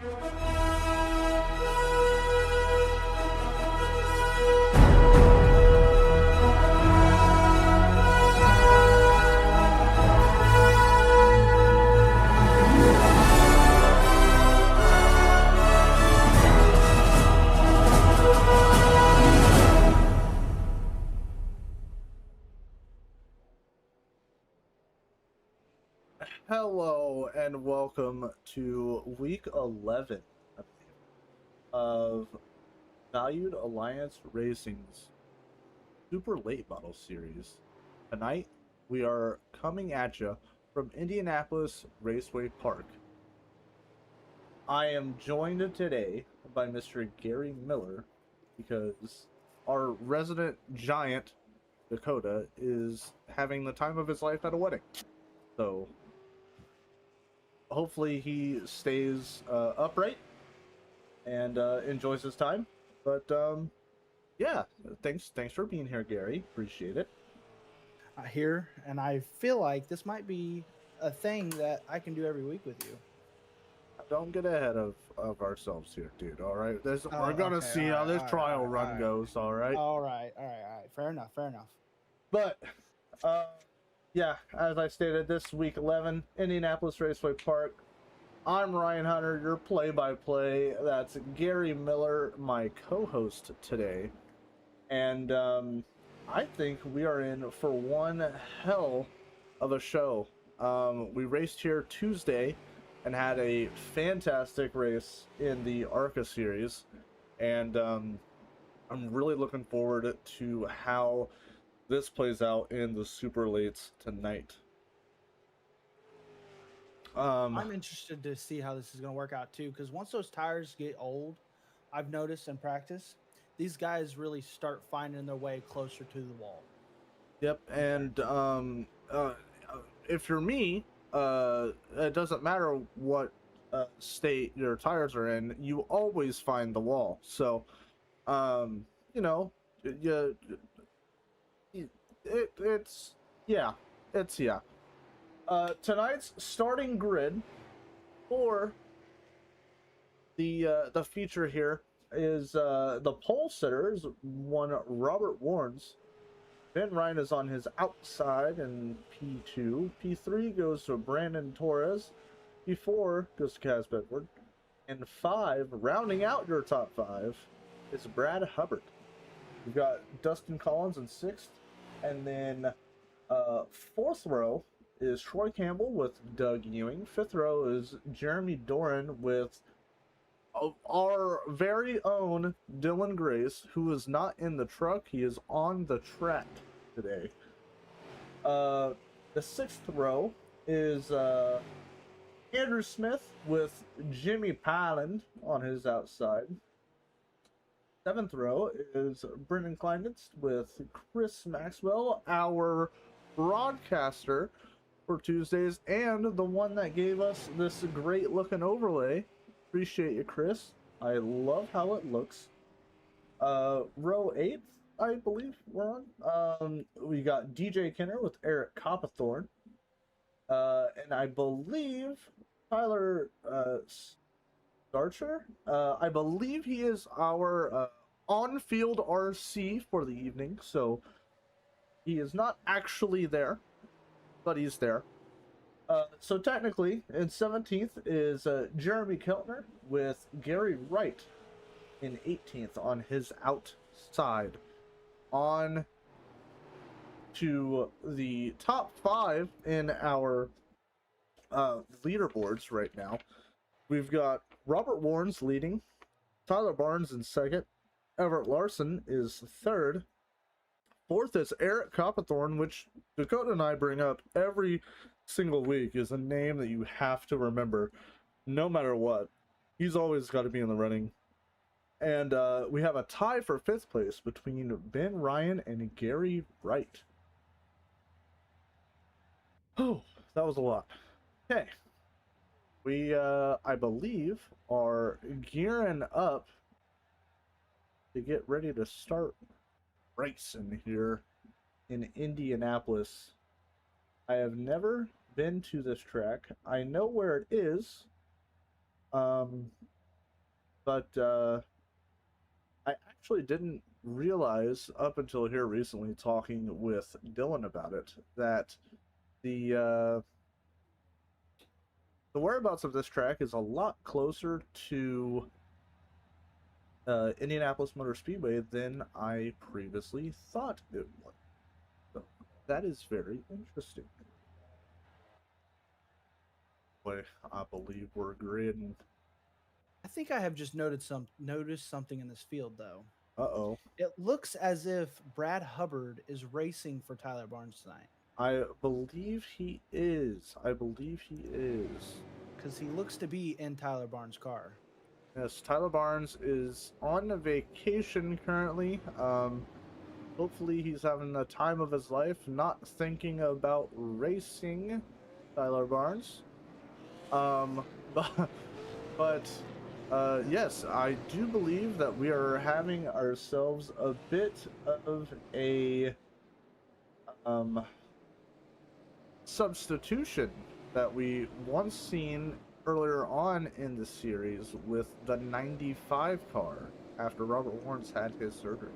Hello and welcome to week 11 of Valued Alliance Racing's Super Late Model Series. Tonight, we are coming at you from Indianapolis Raceway Park. I am joined today by Mr. Gary Miller because our resident giant, Dakota, is having the time of his life at a wedding. So hopefully he stays upright and enjoys his time. But yeah, thanks for being here, Gary. Appreciate it. Here, and I feel like this might be a thing that I can do every week with you. Don't get ahead of ourselves here, dude. All right, we're gonna see how this trial run goes. All right. All right. Fair enough. But yeah, as I stated, this week 11, Indianapolis Raceway Park. I'm Ryan Hunter, your play-by-play. That's Gary Miller, my co-host today. And I think we are in for one hell of a show. We raced here Tuesday and had a fantastic race in the ARCA series. And I'm really looking forward to how this plays out in the super lates tonight. I'm interested to see how this is going to work out too, because once those tires get old, I've noticed in practice, these guys really start finding their way closer to the wall. Yep, and if you're me, it doesn't matter what state your tires are in, you always find the wall. So, you know, it's yeah. Tonight's starting grid for the feature here is the pole sitters. One Robert Warnes. Ben Ryan is on his outside in P2. P3 goes to Brandon Torres. P4 goes to Kaz Bedford. And 5, rounding out your top 5, is Brad Hubbard. We've got Dustin Collins in 6th. And then 4th row is Troy Campbell with Doug Ewing. 5th row is Jeremy Doran with our very own Dylan Grace, who is not in the truck. He is on the track today. The 6th row is Andrew Smith with Jimmy Paland on his outside. 7th row is Brendan Kleinitz with Chris Maxwell, our broadcaster for Tuesdays, and the one that gave us this great looking overlay. Appreciate you, Chris. I love how it looks. Row 8, I believe we're on. We got DJ Kenner with Eric Coppathorne. And I believe Tyler Starcher. I believe he is our on-field RC for the evening, so he is not actually there, but he's there. So technically, in 17th is Jeremy Keltner with Gary Wright in 18th on his outside. On to the top 5 in our leaderboards right now. We've got Robert Warnes leading, Tyler Barnes in 2nd, Everett Larson is 3rd. 4th is Eric Coppathorne, which Dakota and I bring up every single week, is a name that you have to remember no matter what. He's always got to be in the running. And we have a tie for 5th place between Ben Ryan and Gary Wright. Oh, that was a lot. Okay. We, I believe, are gearing up to get ready to start racing here in Indianapolis. I have never been to this track. I know where it is, Um, but I actually didn't realize up until here recently, talking with Dylan about it, that the uh, the whereabouts of this track is a lot closer to Indianapolis Motor Speedway than I previously thought it was. So that is very interesting. Boy, I believe we're agreeing. I think I have just noticed something in this field though. Uh-oh. It looks as if Brad Hubbard is racing for Tyler Barnes tonight I believe he is. I believe he is. because he looks to be in Tyler Barnes' car. Yes, Tyler Barnes is on a vacation currently. Hopefully he's having the time of his life, not thinking about racing Tyler Barnes. Um, but, but yes, I do believe that we are having ourselves a bit of a substitution that we once seen earlier on in the series with the 95 car after Robert Warnes had his surgery.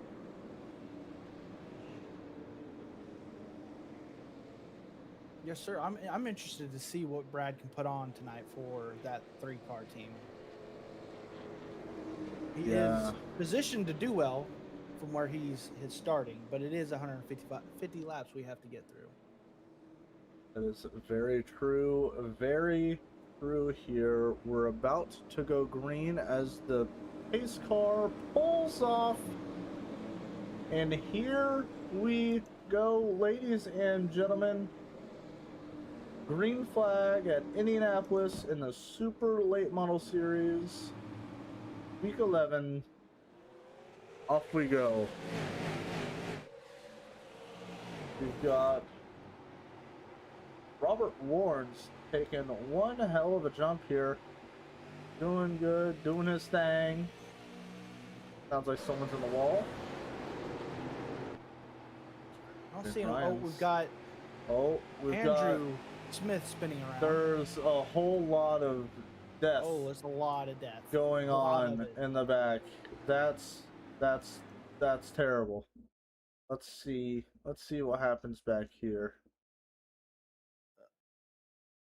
Yes, sir. I'm interested to see what Brad can put on tonight for that 3-car team. He Yeah. is positioned to do well from where he's starting, but it is 50 laps we have to get through. That is very true. Very true here. We're about to go green as the pace car pulls off. And here we go, ladies and gentlemen. Green flag at Indianapolis in the Super Late Model Series. Week 11. Off we go. We've got Robert Warnes taking one hell of a jump here. Doing good, doing his thing. Sounds like someone's in the wall. I don't see him. Oh, we've got Andrew Smith spinning around. There's a whole lot of death. Oh, it's a lot of death going on in the back. That's terrible. Let's see what happens back here.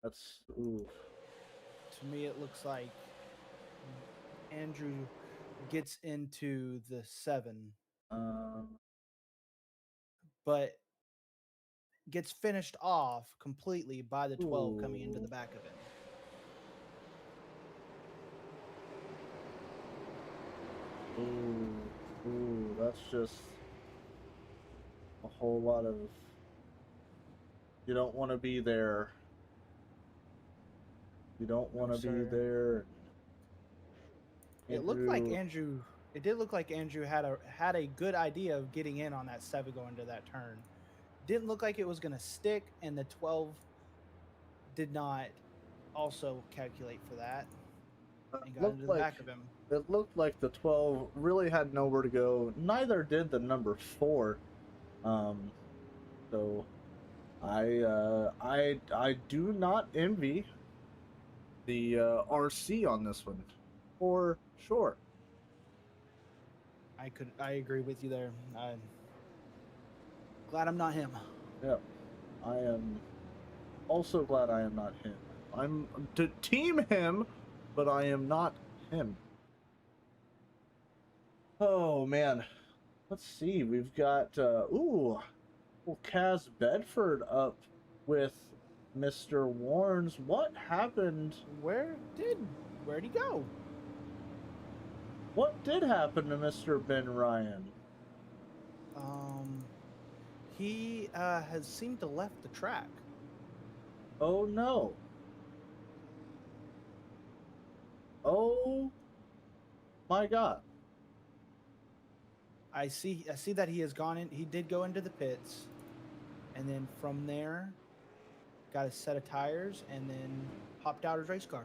That's ooh. To me, it looks like Andrew gets into the 7, but gets finished off completely by the 12 coming into the back of him. Ooh, that's just a whole lot of. You don't want to be there. You don't want to be there. It looked like Andrew. It did look like Andrew had a good idea of getting in on that 7 going to that turn. Didn't look like it was going to stick, and the 12 did not also calculate for that and got into the back of him. It looked like the 12 really had nowhere to go. Neither did the number 4. So I do not envy the RC on this one, for sure. I agree with you there. I'm glad I'm not him. Yeah, I am also glad I am not him. I'm to team him, but I am not him. Oh man, let's see. We've got Kaz Bedford up with Mr. Warnes. What happened? Where'd he go? What did happen to Mr. Ben Ryan? He has seemed to left the track. Oh no. Oh my God. I see that he has gone in. He did go into the pits, and then from there, got a set of tires, and then hopped out his race car.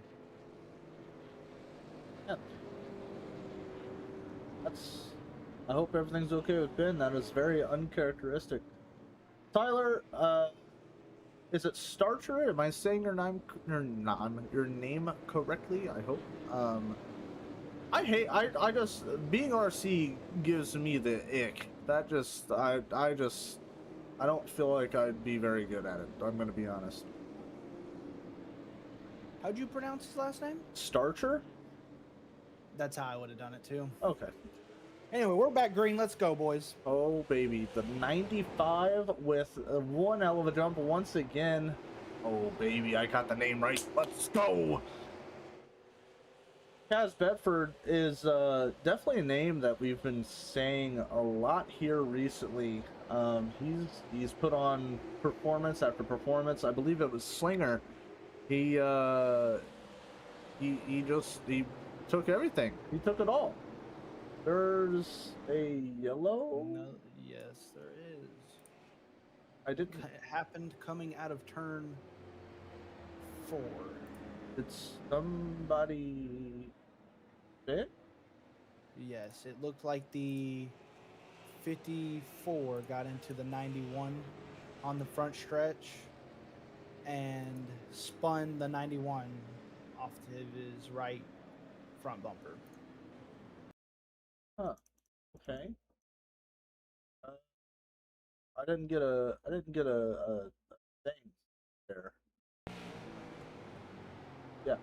Yep. I hope everything's okay with Ben. That is very uncharacteristic. Tyler, Is it Starcher? Am I saying your name correctly? I hope. I just being RC gives me the ick. That just I don't feel like I'd be very good at it. I'm gonna be honest. How'd you pronounce his last name? Starcher? That's how I would have done it too. Okay. Anyway, we're back green. Let's go, boys. Oh baby, the 95 with one hell of a jump once again. Oh baby, I got the name right. Let's go. Kaz Bedford is definitely a name that we've been saying a lot here recently. He's put on performance after performance. I believe it was Slinger. He took everything. He took it all. There's a yellow. No, yes, there is. I didn't. It happened coming out of turn 4. It's somebody. Bit? Yes, it looked like the 54 got into the 91 on the front stretch and spun the 91 off to his right front bumper. Huh. Okay. I didn't get a thing there. Yeah.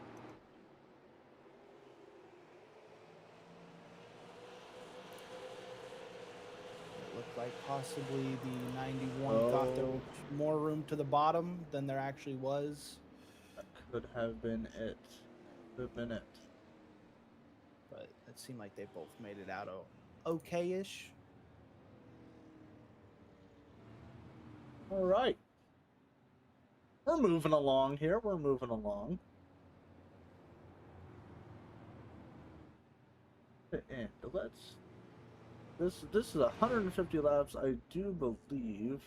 It looked like possibly the 91 thought there was more room to the bottom than there actually was. That could have been it. Could have been it. But it seemed like they both made it out okay-ish. All right. We're moving along here. We're moving along. And this is 150 laps, I do believe.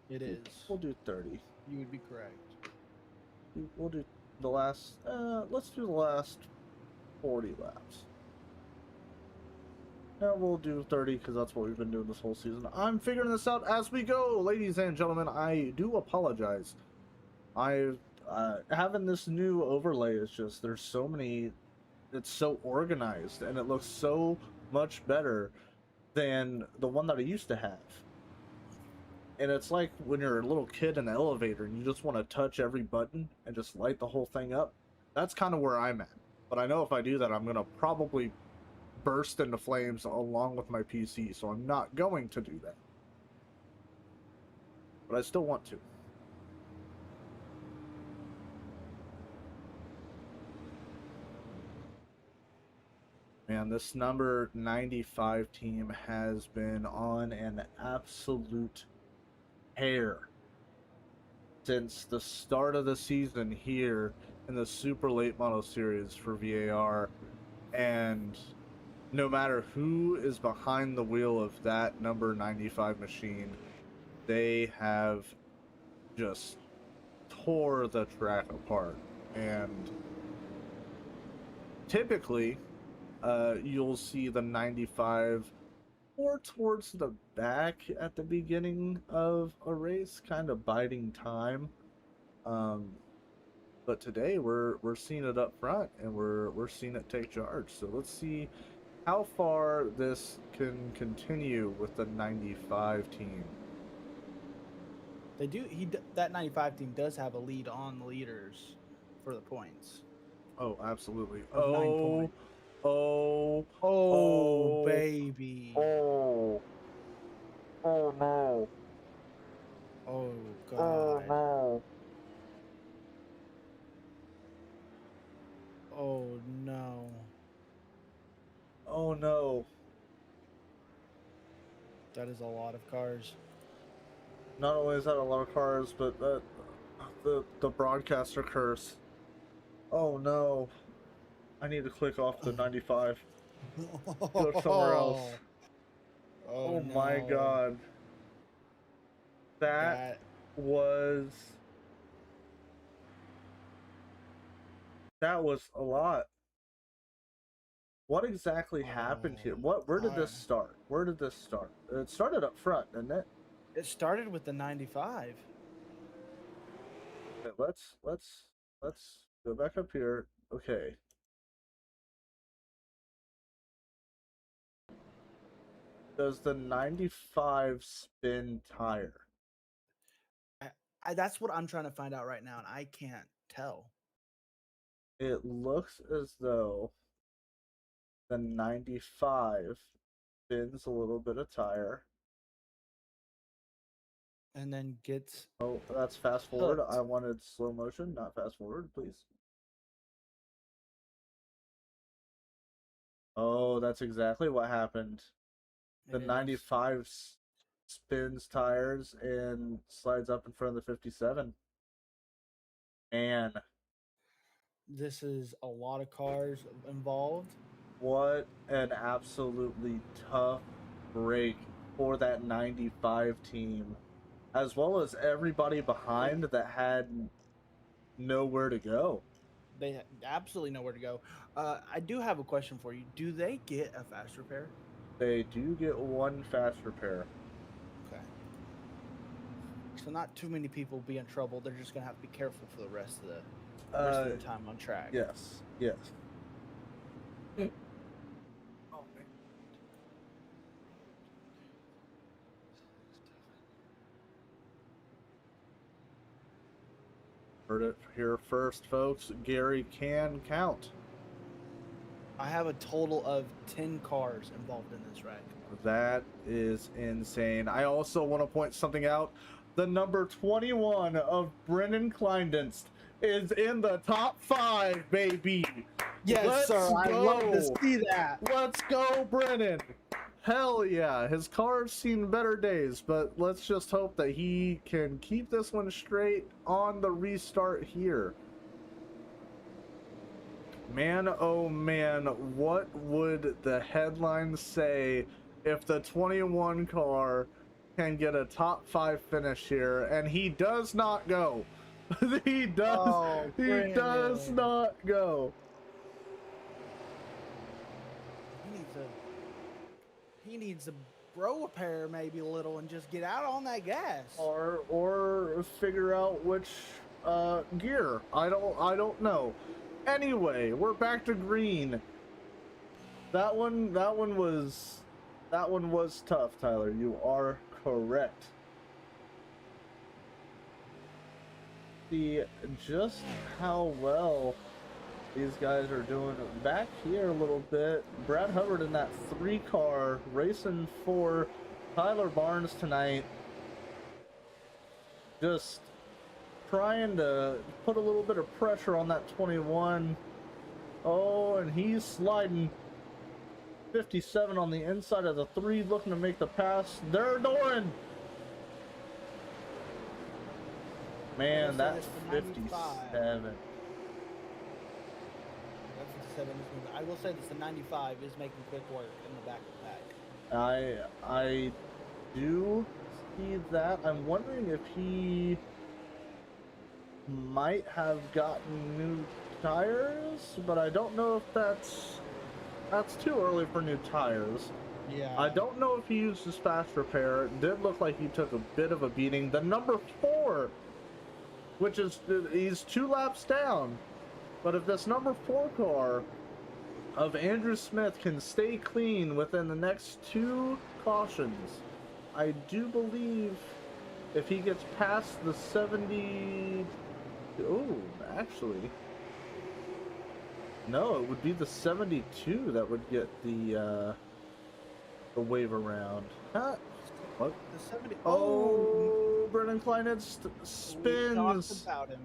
It is. We'll do 30. You would be correct. We'll do the last. Let's do the last 40 laps. Yeah, we'll do 30 because that's what we've been doing this whole season. I'm figuring this out as we go, ladies and gentlemen. I do apologize. Having this new overlay is just, there's so many, it's so organized and it looks so much better than the one that I used to have. And it's like when you're a little kid in the elevator and you just want to touch every button and just light the whole thing up. That's kind of where I'm at. But I know if I do that, I'm going to probably burst into flames along with my PC, so I'm not going to do that. But I still want to. Man, this number 95 team has been on an absolute tear since the start of the season here in the Super Late Model Series for VAR. And no matter who is behind the wheel of that number 95 machine, they have just tore the track apart. And typically, you'll see the 95 more towards the back at the beginning of a race, kind of biding time. But today we're seeing it up front, and we're seeing it take charge. So let's see how far this can continue with the 95 team. They do. That 95 team does have a lead on the leaders for the points. Oh, absolutely. Oh, baby. Oh no. Oh god. Oh no. Oh no. Oh no. That is a lot of cars. Not only is that a lot of cars, but the broadcaster curse. Oh no. I need to click off the 95. Go somewhere else. Oh no. My god. That was a lot. What exactly happened here? Where did this start? Where did this start? It started up front, didn't it? It started with the 95. Okay, let's go back up here. Okay. Does the 95 spin tire? That's what I'm trying to find out right now, and I can't tell. It looks as though the 95 spins a little bit of tire. And then gets. Oh, that's fast forward. Hooked. I wanted slow motion, not fast forward, please. Oh, that's exactly what happened. The 95 spins tires and slides up in front of the 57. Man, This is a lot of cars involved. what an absolutely tough break for that 95 team, as well as everybody behind that had nowhere to go. They absolutely know where to go. I do have a question for you. Do they get a fast repair? They do get one fast repair. Okay. So not too many people be in trouble. They're just gonna have to be careful for the rest of the time on track. Yes, yes. Heard it here first, folks. Gary can count. I have a total of 10 cars involved in this wreck. That is insane. I also want to point something out. The number 21 of Brennan Kleindienst is in the top 5, baby. Yes, sir. I love to see that. Let's go, Brennan. Hell yeah. His car's seen better days, but let's just hope that he can keep this one straight on the restart here. Man, oh man, what would the headlines say if the 21 car can get a top 5 finish here? And he does not go. he does not go. He needs to bro repair maybe a little and just get out on that gas. Or figure out which gear. I don't know. Anyway, we're back to green. That one was tough, Tyler. You are correct. See just how well these guys are doing back here a little bit. Brad Hubbard in that 3-car racing for Tyler Barnes tonight. Just trying to put a little bit of pressure on that 21. Oh, and he's sliding. 57 on the inside of the 3, looking to make the pass. They're Doran. Man, that's 57. I will say this: the 95 is making quick work in the back of the pack. I do see that. I'm wondering if he might have gotten new tires, but I don't know if that's too early for new tires. Yeah. I don't know if he used his fast repair. It did look like he took a bit of a beating. The number 4, which is, he's 2 laps down. But if this number 4 car of Andrew Smith can stay clean within the next 2 cautions, I do believe if he gets past the 70... Oh, actually... No, it would be the 72 that would get the wave around. Huh? What? The 70. Oh, Brennan Kleindienst spins. We talked about him.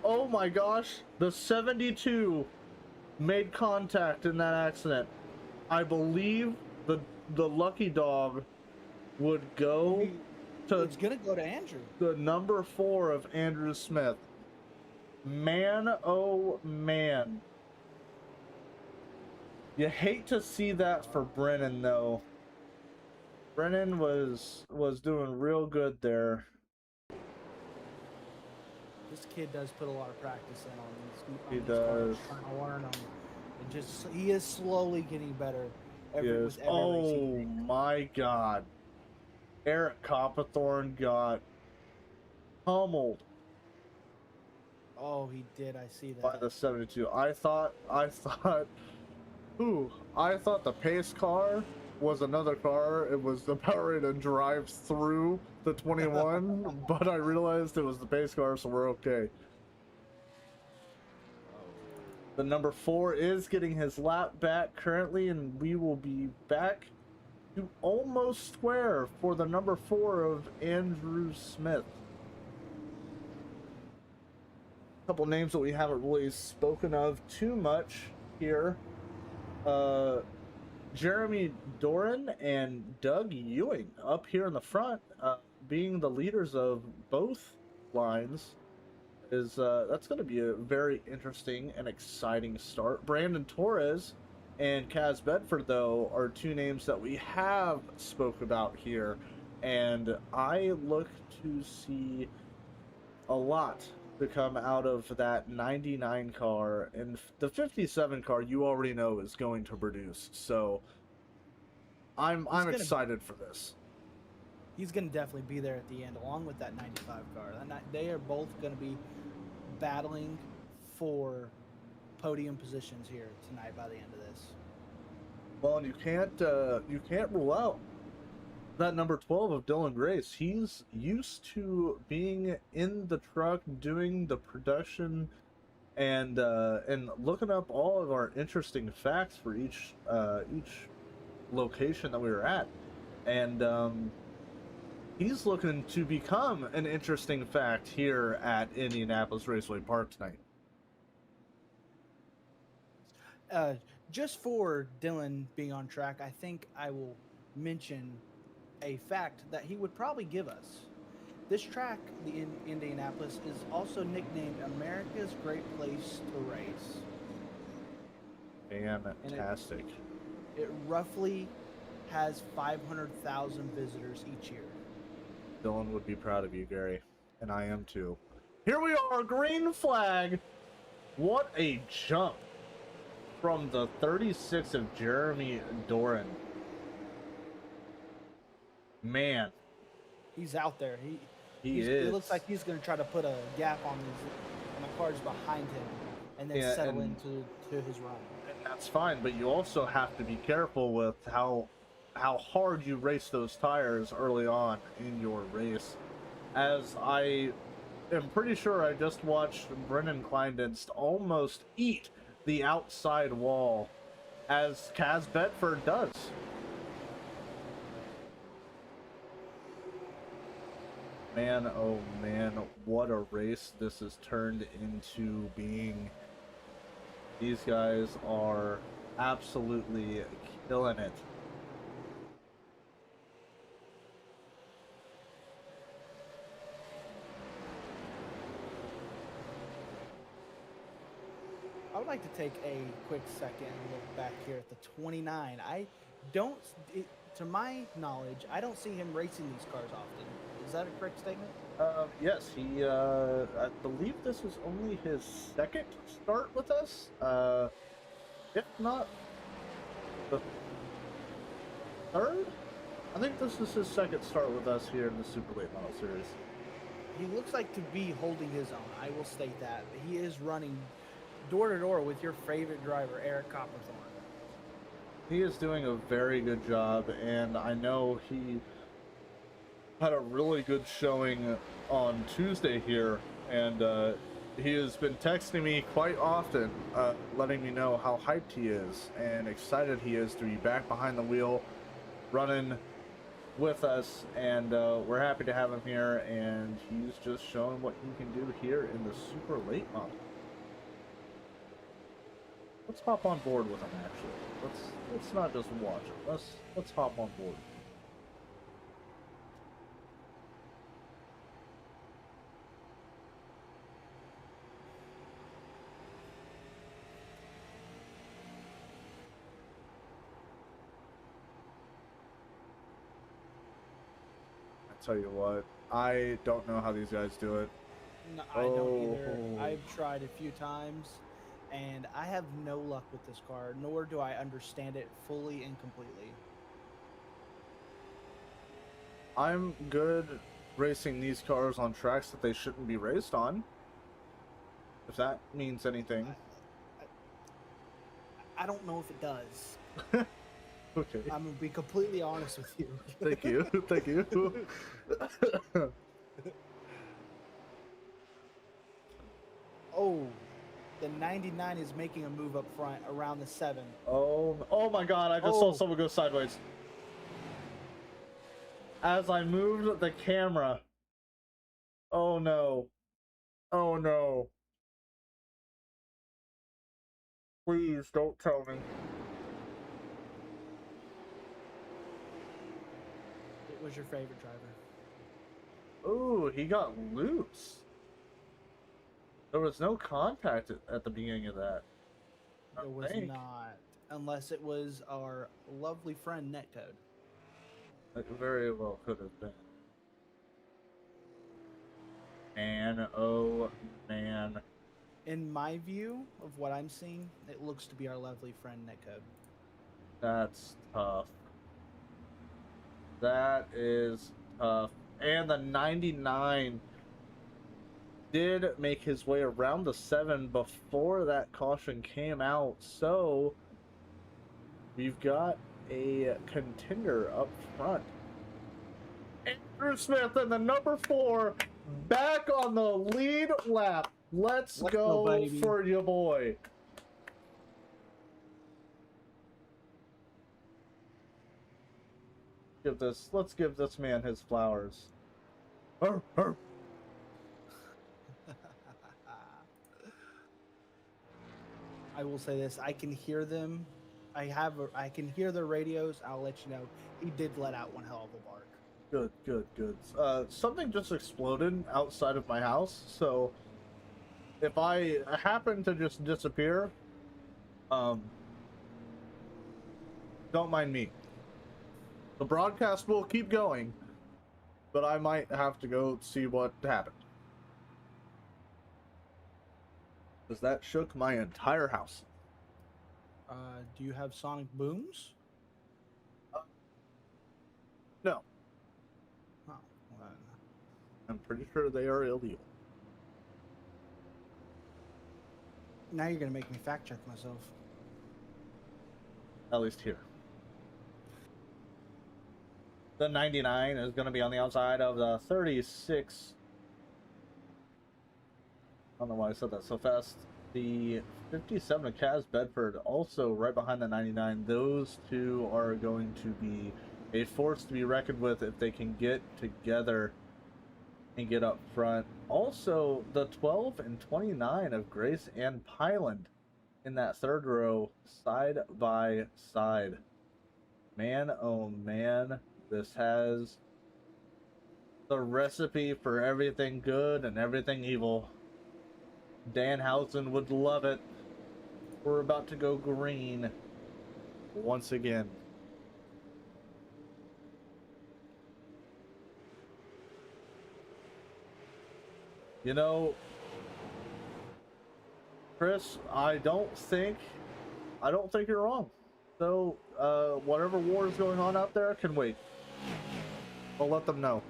Oh my gosh, the 72 made contact in that accident. I believe the lucky dog would go to... It's gonna go to Andrew. The number 4 of Andrew Smith. Man, oh man. You hate to see that for Brennan, though. Brennan was doing real good there. This kid does put a lot of practice in on He these does. cars, trying to learn them. And just he is slowly getting better. Yes. Oh my God. Eric Copperthorne got pummeled. Oh, he did. I see by that. the 72. I thought the pace car was another car. It was about ready to drive through the 21, but I realized it was the pace car, so we're okay. The number 4 is getting his lap back currently, and we will be back to almost square for the number 4 of Andrew Smith. A couple names that we haven't really spoken of too much here. Jeremy Doran and Doug Ewing up here in the front, being the leaders of both lines, is that's going to be a very interesting and exciting start. Brandon Torres and Kaz Bedford, though, are two names that we have spoke about here, and I look to see a lot to come out of that 99 car, and the 57 car you already know is going to produce. So I'm excited for this. He's going to definitely be there at the end, along with that 95 car. They are both going to be battling for podium positions here tonight by the end of this. Well, and you can't rule out that number 12 of Dylan Grace. He's used to being in the truck, doing the production, and looking up all of our interesting facts for each location that we were at, and he's looking to become an interesting fact here at Indianapolis Raceway Park tonight. Just for Dylan being on track, I think I will mention a fact that he would probably give us. This track, the Indianapolis, is also nicknamed America's Great Place to Race. Fantastic. It roughly has 500,000 visitors each year. Dylan would be proud of you, Gary, and I am too. Here we are, green flag. What a jump from the 36 of Jeremy Doran. Man, he's out there. He is. It looks like he's going to try to put a gap on the cars behind him, and then settle into his run. And that's fine, but you also have to be careful with how hard you race those tires early on in your race. As I am pretty sure I just watched Brennan Kleindienst almost eat the outside wall, as Kaz Bedford does. Man, oh man, what a race this has turned into being. These guys are absolutely killing it. I would like to take a quick second and look back here at the 29. To my knowledge, I don't see him racing these cars often. Is that a correct statement? Yes, I believe this is only his second start with us. If not the third? I think this is his second start with us here in the Super Late Model Series. He looks like to be holding his own. I will state that. He is running door to door with your favorite driver, Eric Copperthorne. He is doing a very good job, and I know he had a really good showing on Tuesday here, and he has been texting me quite often, letting me know how hyped he is and excited he is to be back behind the wheel, running with us, and we're happy to have him here, and he's just showing what he can do here in the Super Late Model. Let's hop on board with him, actually. Let's not just watch him. Let's hop on board. I tell you what, I don't know how these guys do it. No, I don't either. I've tried a few times, and I have no luck with this car, nor do I understand it fully and completely. I'm good racing these cars on tracks that they shouldn't be raced on. If that means anything. I don't know if it does. Okay. I'm gonna be completely honest with you. Thank you. Thank you. Oh, the 99 is making a move up front around the 7. Oh my God! I just saw someone go sideways. As I moved the camera. Oh no! Oh no! Please don't tell me. It was your favorite driver. Ooh, he got loose. There was no contact at the beginning of that. It was not, unless it was our lovely friend Netcode. It very well could have been. Man, oh man. In my view of what I'm seeing, it looks to be our lovely friend Netcode. That's tough. That is tough. And the 99 did make his way around the 7 before that caution came out. So we've got a contender up front. Andrew Smith and the number 4 back on the lead lap. Let's go baby. for your boy. Let's give this man his flowers. Arr, arr. I will say this: I can hear them. I can hear their radios. I'll let you know. He did let out one hell of a bark. Good, good, good. Something just exploded outside of my house, so if I happen to just disappear, don't mind me. The broadcast will keep going, but I might have to go see what happened. Because that shook my entire house. Do you have sonic booms? No. Oh, well, I'm pretty sure they are illegal. now you're gonna make me fact check myself. At least here. The 99 is going to be on the outside of the 36. I don't know why I said that so fast. The 57 of Kaz Bedford also right behind the 99. Those two are going to be a force to be reckoned with if they can get together and get up front. Also, the 12 and 29 of Grace and Pyland in that third row, side by side. Man, oh man, this has the recipe for everything good and everything evil. Danhausen would love it. We're about to go green once again. You know, Chris, I don't think you're wrong. So, whatever war is going on out there can wait. I'll let them know.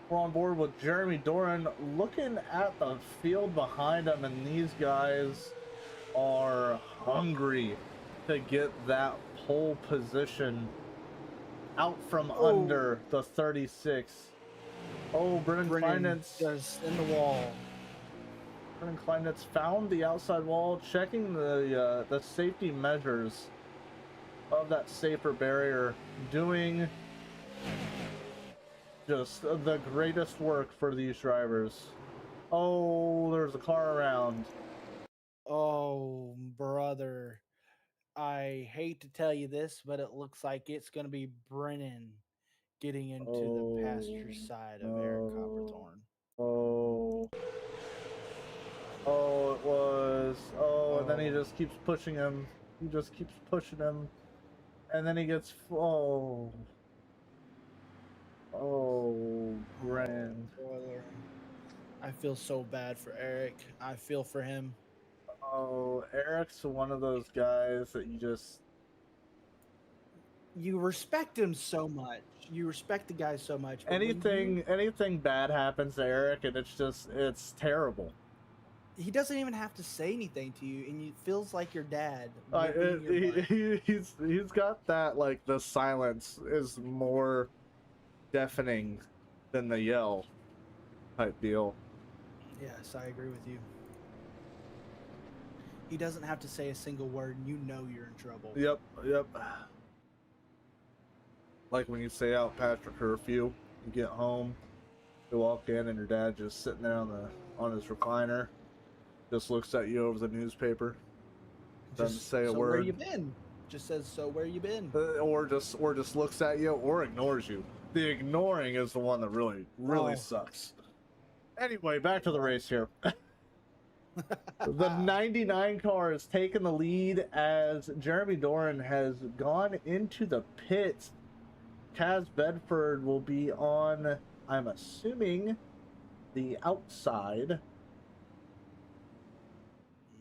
We're on board with Jeremy Doran looking at the field behind him, and these guys are hungry to get that pole position out from under the 36. Oh, Brennan Kleinitz just in the wall. Brennan Kleinitz found the outside wall, checking the safety measures of that safer barrier, doing just the greatest work for these drivers. Oh, there's a car around. Oh, brother. I hate to tell you this, but it looks like it's going to be Brennan getting into the passenger side of Eric Copperthorne. Oh, it was. Oh, and then he just keeps pushing him. He just keeps pushing him. And then he gets. Oh, Brennan. Brother. I feel so bad for Eric. I feel for him. Oh, Eric's one of those guys that you just. you respect him so much. You respect the guy so much. But Anything bad happens to Eric, and it's terrible. he doesn't even have to say anything to you, and it feels like your dad. Whipping your butt. He's got that, like, the silence is more deafening than the yell type deal. Yes, I agree with you. He doesn't have to say a single word, and you know you're in trouble. Yep. Like when you say out past your curfew, you get home, you walk in, and your dad just sitting there on his recliner, just looks at you over the newspaper, doesn't say a word. Where you been? Just says, so where you been? Or just looks at you or ignores you. The ignoring is the one that really sucks. Anyway, back to the race here. The 99 car has taken the lead as Jeremy Doran has gone into the pits. Kaz Bedford will be on, I'm assuming, the outside.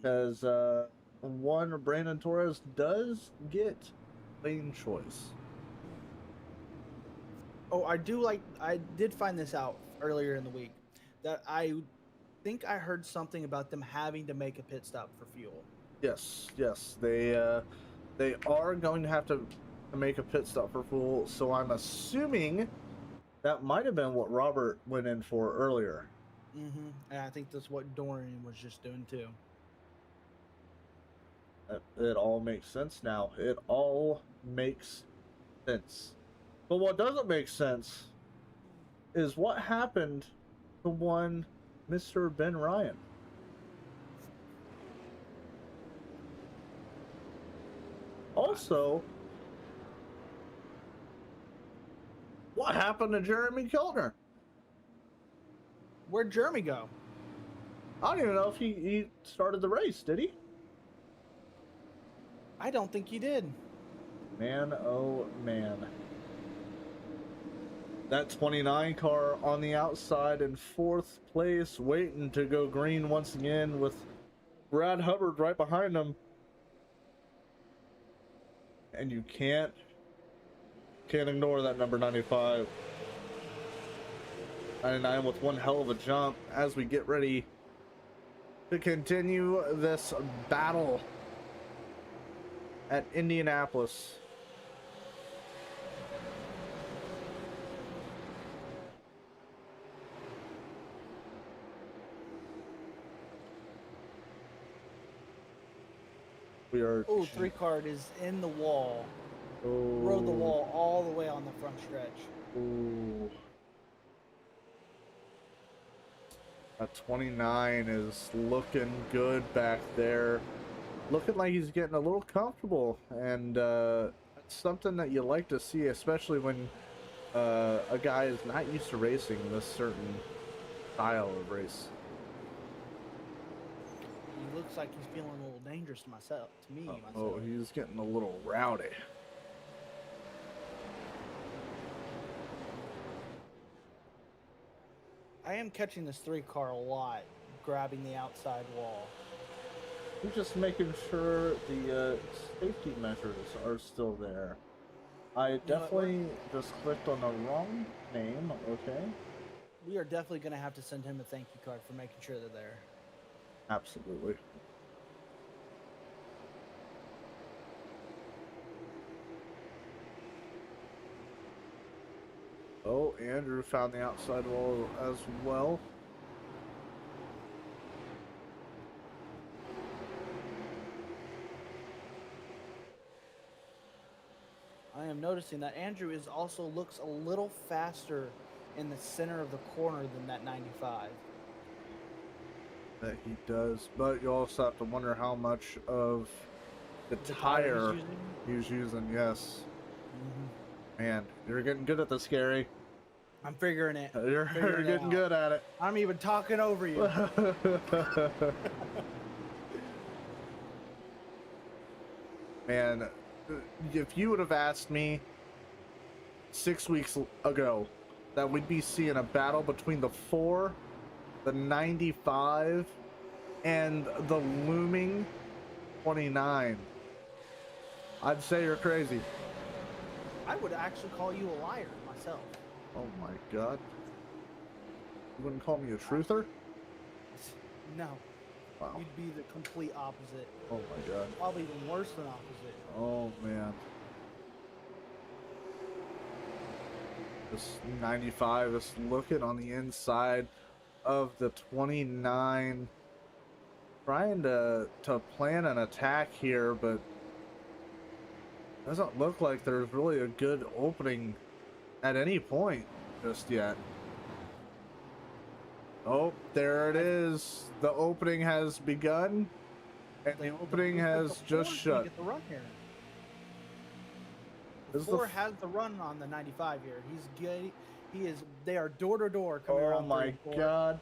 Because Brandon Torres does get lane choice. Oh, I did find this out earlier in the week, that I think I heard something about them having to make a pit stop for fuel. Yes, they are going to have to make a pit stop for fuel, so I'm assuming that might have been what Robert went in for earlier. Mm-hmm. And I think that's what Dorian was just doing too. It all makes sense now. It all makes sense. But what doesn't make sense is what happened to one Mr. Ben Ryan. Also, what happened to Jeremy Kiltner? Where'd Jeremy go? I don't even know if he started the race, did he? I don't think he did. Man, oh man. That 29 car on the outside in 4th place, waiting to go green once again with Brad Hubbard right behind him. And you can't ignore that number 95. 99 with one hell of a jump as we get ready to continue this battle at Indianapolis. We are. Oh, 3 card is in the wall. Oh. Rode the wall all the way on the front stretch. Ooh. A 29 is looking good back there. Looking like he's getting a little comfortable, and that's something that you like to see, especially when a guy is not used to racing this certain style of race. He looks like he's feeling a little dangerous to me. Oh, he's getting a little rowdy. I am catching this 3 car a lot, grabbing the outside wall. We're just making sure the safety measures are still there. I definitely just clicked on the wrong name, okay? We are definitely going to have to send him a thank you card for making sure they're there. Absolutely. Oh, Andrew found the outside wall as well. I am noticing that Andrew also looks a little faster in the center of the corner than that 95. That he does, but you also have to wonder how much of the tire he's using. Yes. Mm-hmm. Man, you're getting good at this, Gary. I'm figuring it. You're getting good at it. I'm even talking over you. Man, if you would have asked me 6 weeks ago that we'd be seeing a battle between the 4, the 95, and the looming 29, I'd say you're crazy. I would actually call you a liar myself. Oh my god. You wouldn't call me a truther? No. Wow. You'd be the complete opposite. Oh my god. Probably even worse than opposite. Oh man. This 95 is looking on the inside of the 29. Trying to plan an attack here, but doesn't look like there's really a good opening at any point just yet. Oh, there it is. The opening has begun, and the opening has just shut. Get the run here. This is Four has the run on the 95 here. He's good. He is. They are door to door coming around. Oh my god.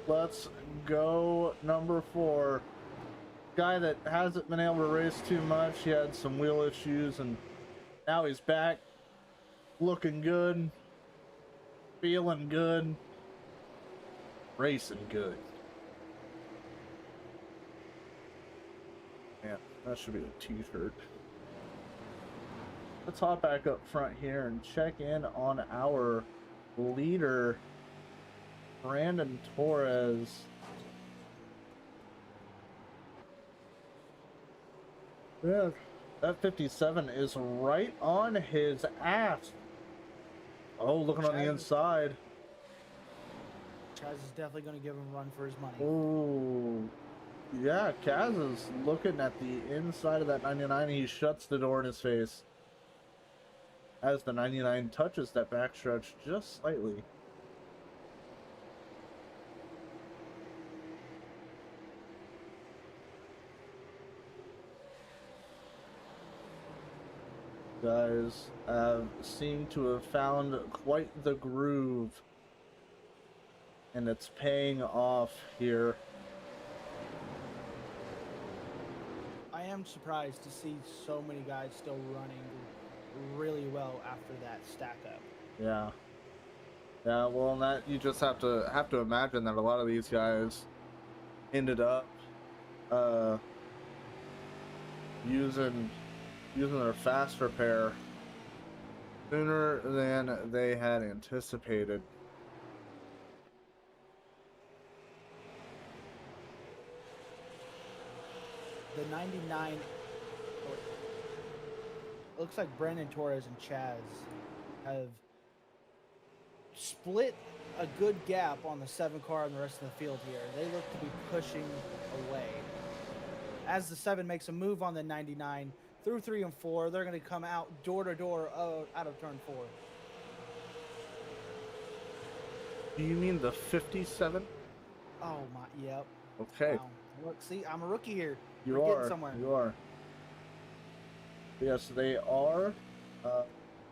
Let's go, number 4. Guy that hasn't been able to race too much. He had some wheel issues, and now he's back. Looking good. Feeling good. Racing good. Man, that should be a t-shirt. Let's hop back up front here and check in on our leader, Brandon Torres. Yeah, that 57 is right on his ass. Oh, looking on the inside. Chaz is definitely going to give him a run for his money. Oh, yeah, Kaz is looking at the inside of that 99. He shuts the door in his face as the 99 touches that backstretch just slightly. Guys seem to have found quite the groove, and it's paying off here. I am surprised to see so many guys still running really well after that stack up. Yeah. Yeah, well, and that you just have to imagine that a lot of these guys ended up using their fast repair sooner than they had anticipated. The 99 looks like Brandon Torres and Chaz have split a good gap on the 7 car and the rest of the field here. They look to be pushing away. As the 7 makes a move on the 99 through 3 and 4, they're going to come out door to door out of turn 4. Do you mean the 57? Oh my, yep. Okay. Wow. Look, see, I'm a rookie here. You We're are. getting somewhere. You are. Yes, they are. I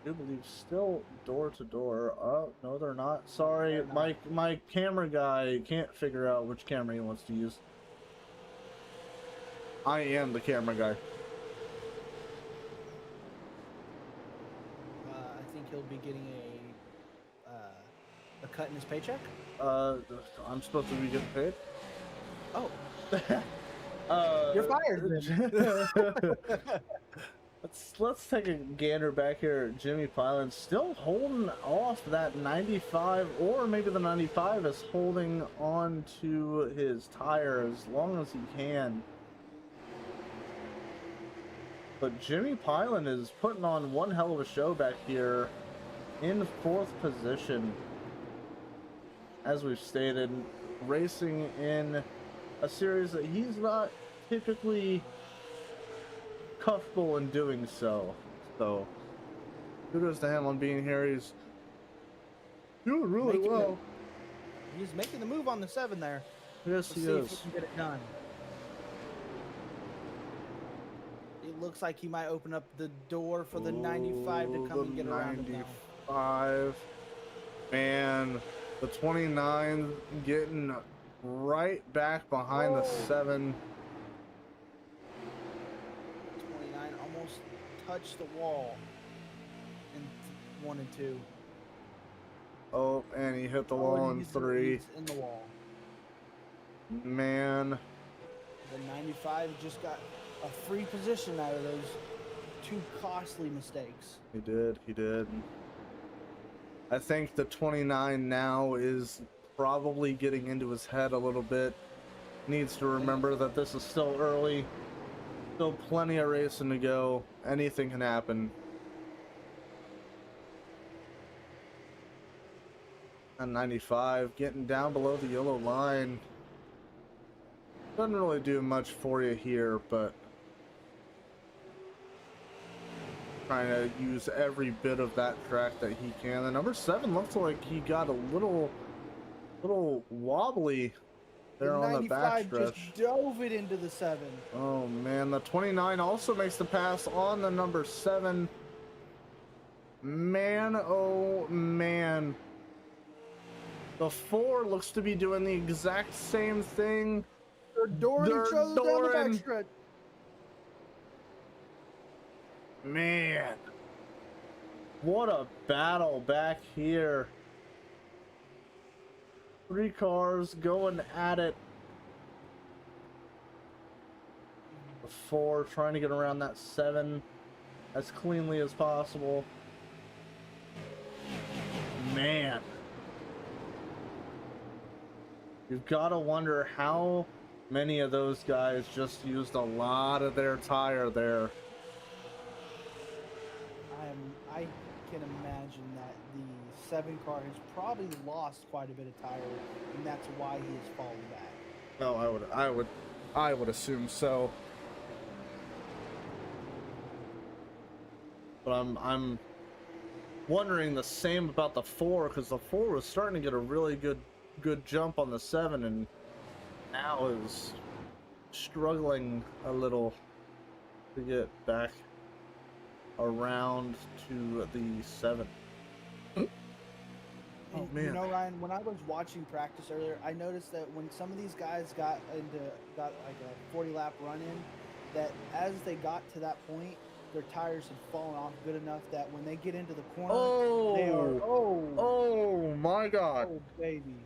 do believe still door to door. Oh no, they're not. Sorry, They're not. my camera guy can't figure out which camera he wants to use. I am the camera guy. I think he'll be getting a cut in his paycheck. I'm supposed to be getting paid. Oh, You're fired. Let's take a gander back here. Jimmy Pylan still holding off that 95, or maybe the 95 is holding on to his tire as long as he can. But Jimmy Pylan is putting on one hell of a show back here in 4th position. As we've stated, racing in a series that he's not typically comfortable in doing so. So, kudos to him on being here. He's doing really well. He's making the move on the 7 there. Yes, Let's he see is. if he can get it done. It looks like he might open up the door for the 95 to come and get around him now. 95. Man, the 29 getting right back behind the 7. 29 almost touched the wall in 1 and 2. Oh, and he hit the wall in 3. He's in the wall. Man, The 95 just got a free position out of those two costly mistakes. He did. He did. I think the 29 now is probably getting into his head a little bit. Needs to remember that this is still early. Still plenty of racing to go. Anything can happen. And 95 getting down below the yellow line. Doesn't really do much for you here, but trying to use every bit of that track that he can. The number 7 looks like he got a little wobbly there on the backstretch. Just dove it into the 7. Oh man, the 29 also makes the pass on the number 7. Man, oh man. The 4 looks to be doing the exact same thing. They're dooring each other down the backstretch. Man, what a battle back here. 3 cars going at it. The 4 trying to get around that 7 as cleanly as possible. Man, you've got to wonder how many of those guys just used a lot of their tire there. I can imagine that the 7 car has probably lost quite a bit of tire, and that's why he is falling back. Oh, I would assume so. But I'm wondering the same about the 4, because the 4 was starting to get a really good jump on the 7, and now is struggling a little to get back around to the 7. Oh man! You know, Ryan, when I was watching practice earlier, I noticed that when some of these guys got like a 40-lap run in, that as they got to that point, their tires had fallen off good enough that when they get into the corner, they are oh my God! Oh baby!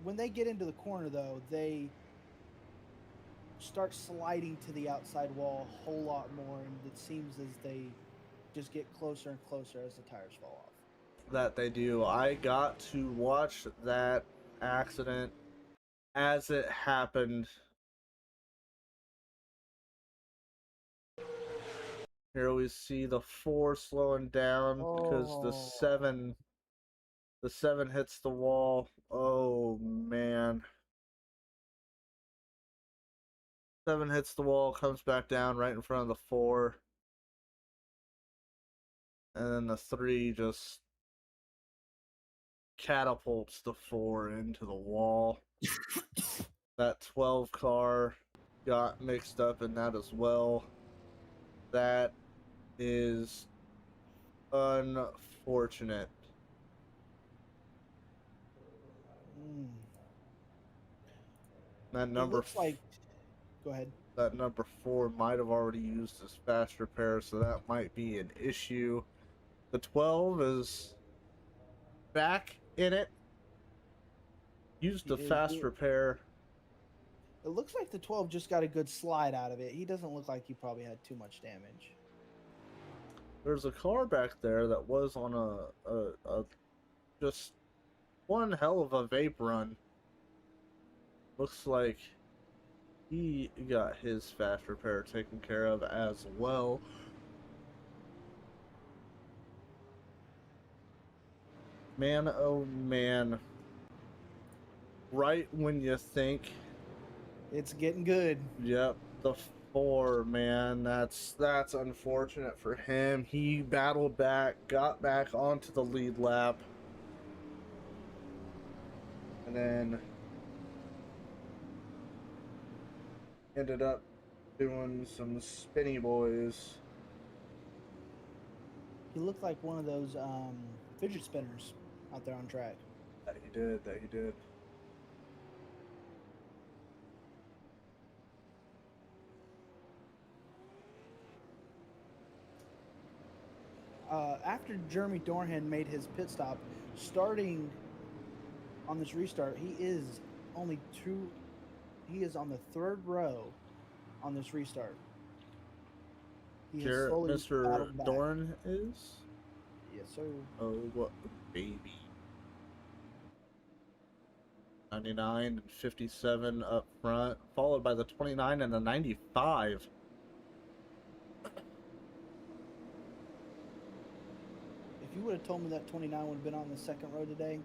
When they get into the corner, though, they start sliding to the outside wall a whole lot more, and it seems as they just get closer and closer as the tires fall off. That they do. I got to watch that accident as it happened. Here we see the 4 slowing down because the 7 hits the wall. Oh man. 7 hits the wall, comes back down right in front of the 4. And then the 3 just catapults the 4 into the wall. That 12 car got mixed up in that as well. That is unfortunate. That number Go ahead. That number 4 might have already used his fast repair, so that might be an issue. The 12 is back in it. Used the fast repair. It looks like the 12 just got a good slide out of it. He doesn't look like he probably had too much damage. There's a car back there that was on a just one hell of a vape run. Looks like he got his fast repair taken care of as well. Man, oh man. Right when you think it's getting good. Yep, the 4, man. That's unfortunate for him. He battled back, got back onto the lead lap. And then ended up doing some spinny boys. He looked like one of those fidget spinners out there on track. That he did. After Jeremy Dorhan made his pit stop, starting on this restart, he is only He is on the third row on this restart. He has Here, slowly Mr. battled back. Doran is. Yes, sir. Oh, what a baby. 99 and 57 up front, followed by the 29 and the 95. If you would have told me that 29 would have been on the second row today,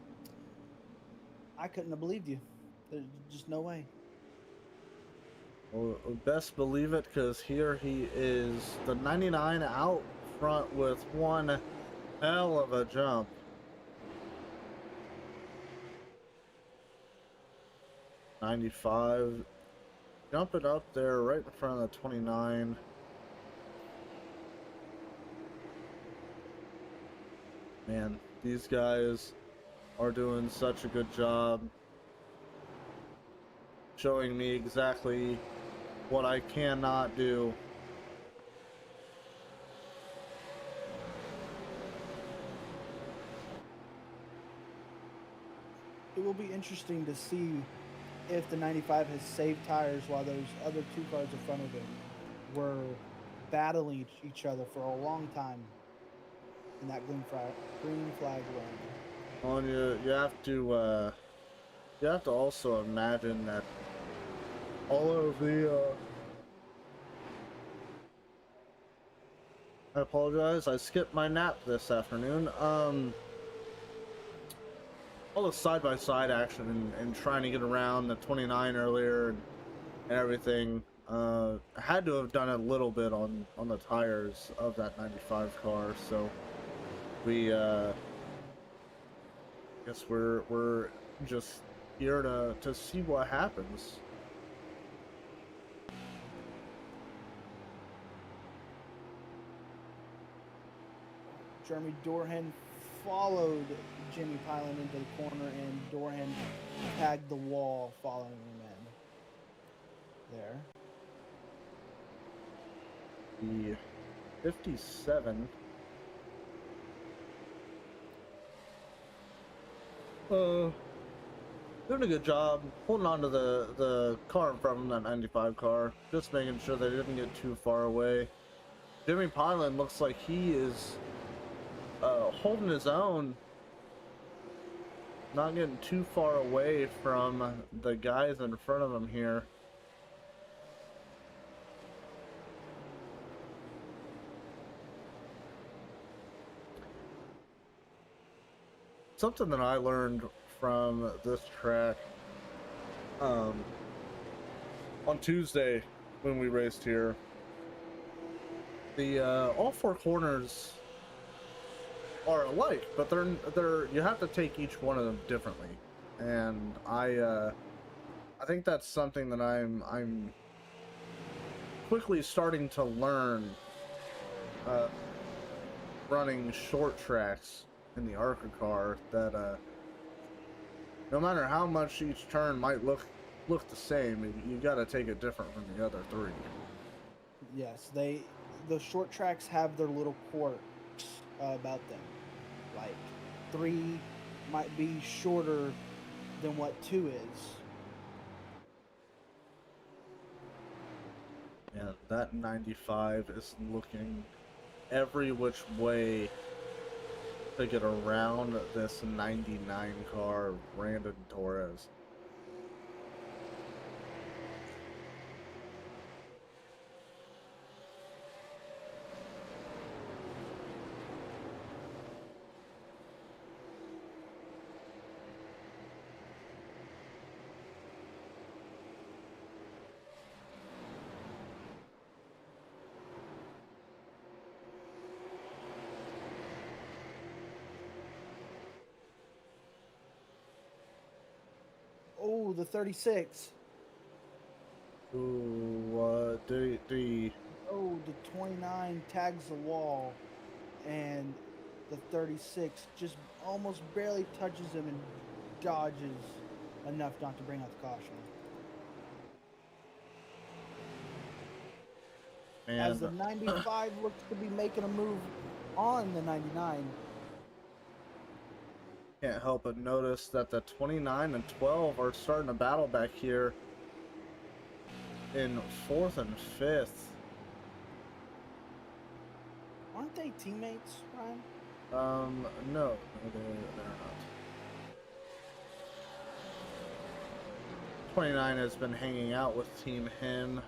I couldn't have believed you. There's just no way. Well, best believe it, because here he is, the 99 out front with one hell of a jump. '95, jumping up there right in front of the 29. Man, these guys are doing such a good job showing me exactly what I cannot do. It will be interesting to see if the 95 has saved tires while those other two cars in front of him were battling each other for a long time in that green flag run. On you have to also imagine that all of the I apologize, I skipped my nap this afternoon. All the side-by-side action and trying to get around the 29 earlier and everything, had to have done a little bit on the tires of that 95 car, so we guess we're just here to see what happens. Jeremy Dorhan followed Jimmy Pilan into the corner, and Dorhan tagged the wall following him in. There. The 57. Doing a good job holding on to the car in front of that 95 car, just making sure they didn't get too far away. Jimmy Pilan looks like he is holding his own, not getting too far away from the guys in front of him here. Something that I learned from this track on Tuesday when we raced here, the all four corners are alike, but they're you have to take each one of them differently, and I think that's something that I'm quickly starting to learn running short tracks in the ARCA car, that no matter how much each turn might look the same, you got to take it different from the other three. Yes, the short tracks have their little quirks about them. Like 3 might be shorter than what 2 is. Yeah, that 95 is looking every which way to get around this 99 car of Brandon Torres. Oh, the 36. Ooh, the Oh, the 29 tags the wall, and the 36 just almost barely touches him and dodges enough not to bring out the caution. man, As the 95 looks to be making a move on the 99. can't help but notice that the 29 and 12 are starting to battle back here. in 4th and 5th. Aren't they teammates, Ryan? No, they're not. 29 has been hanging out with Team Hen.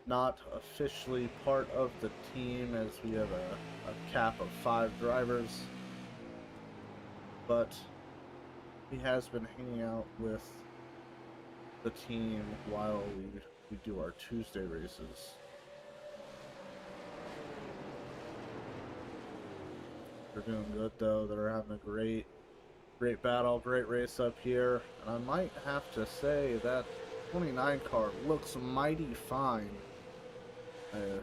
Not officially part of the team as we have a cap of 5 drivers. But he has been hanging out with the team while we do our Tuesday races. They're doing good though. They're having a great battle, great race up here. And I might have to say that 29 car looks mighty fine.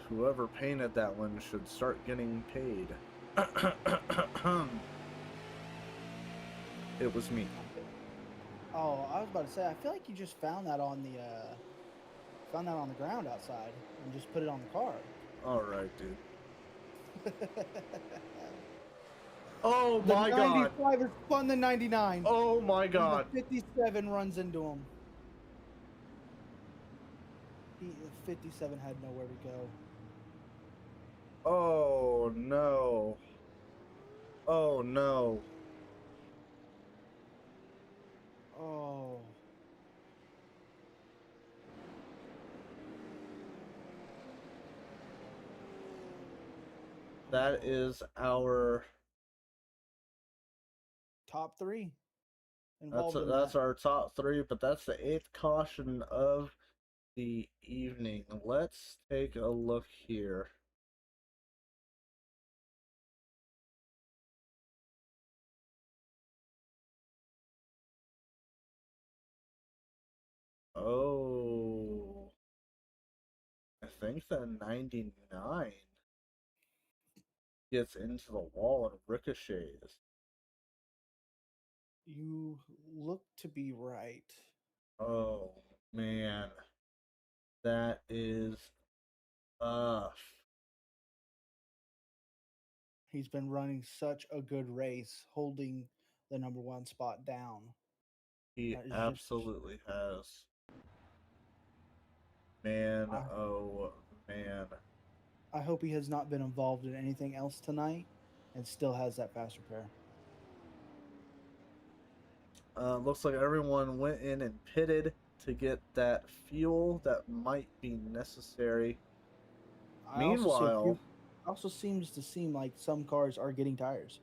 Whoever painted that one should start getting paid. It was me. Oh, I was about to say, I feel like you just found that on the ground outside and just put it on the car. All right, dude. Oh The my god. 95 is spun the 99. Oh my god. The 57 runs into him. The 57 had nowhere to go. Oh no. Oh no. Oh. That is our Top 3 involved in that's that. our top 3, but that's the 8th caution of the evening. Let's take a look here. Oh, I think the 99 gets into the wall and ricochets. You look to be right. Oh man, that is tough. He's been running such a good race, holding the number 1 spot down. He That is absolutely has. Man, oh man. I hope he has not been involved in anything else tonight and still has that fast repair. Looks like everyone went in and pitted to get that fuel that might be necessary. Meanwhile, also seems to seem like some cars are getting tires.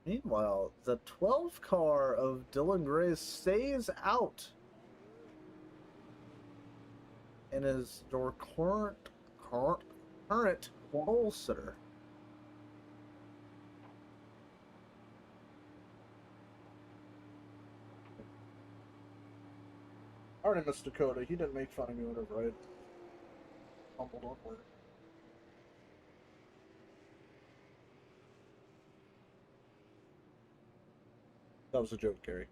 Meanwhile, the 12 car of Dylan Gray stays out and is your current pole sitter. I already missed Dakota. He didn't make fun of me whenever I fumbled on there. That was a joke, Gary.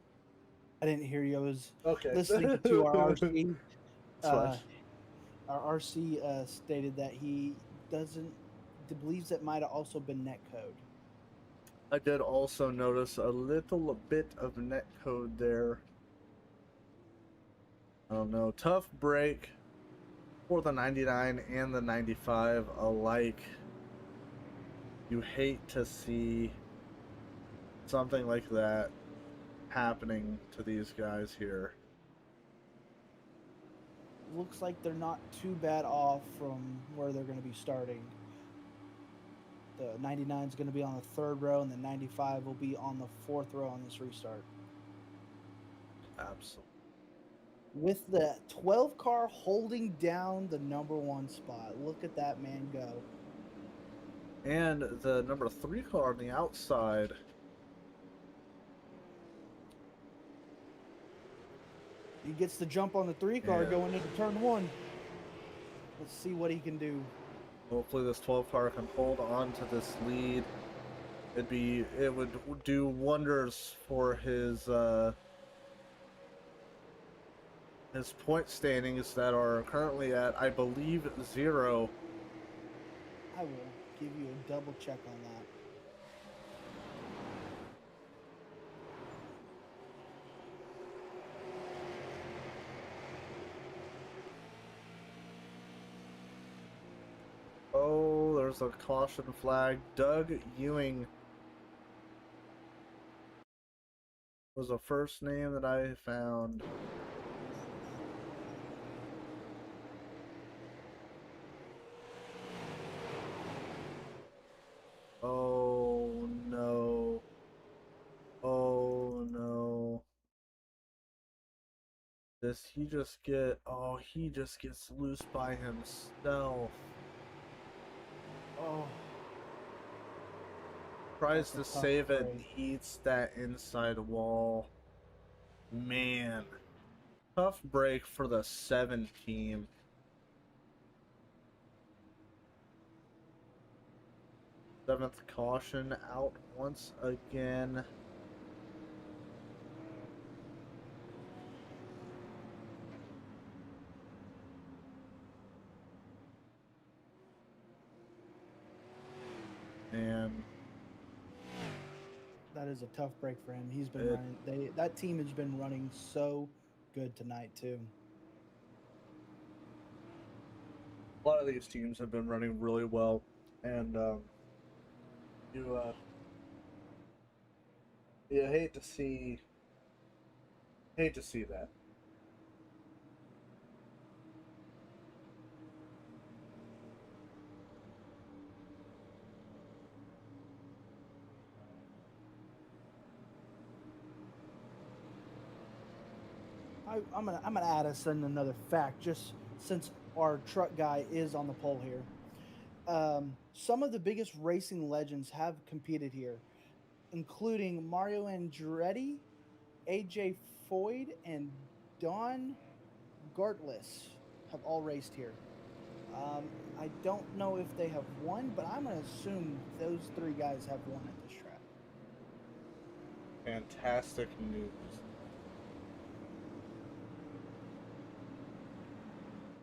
I didn't hear you. I was Okay. listening to our RC. Our RC stated that he believes it might have also been netcode. I did also notice a little bit of netcode there. I don't know. Tough break for the 99 and the 95 alike. You hate to see something like that happening to these guys here. Looks like they're not too bad off from where they're going to be starting. The 99 is going to be on the 3rd row, and the 95 will be on the 4th row on this restart. Absolutely. With the 12 car holding down the number 1 spot. Look at that man go. And the number 3 car on the outside. He gets the jump on the 3 car going into turn 1. Let's see what he can do. Hopefully this 12 car can hold on to this lead. It would do wonders for his point standings that are currently at, I believe, 0. I will give you a double check on that. There's a caution flag. Doug Ewing was the first name that I found. Oh no. Oh no. Does he just get... Oh, he just gets loose by himself. Oh. Tries That's a to tough save it, break. eats that inside wall. Man. Tough break for the 7 team. Seventh caution out once again. And That is a tough break for him. He's been running. That team has been running so good tonight too. a lot of these teams have been running really well, and you hate to see that. I'm gonna add us in another fact, just since our truck guy is on the pole here. Some of the biggest racing legends have competed here, including Mario Andretti, AJ Foyt, and Don Gartless have all raced here. I don't know if they have won, but I'm gonna assume those three guys have won at this track. Fantastic news.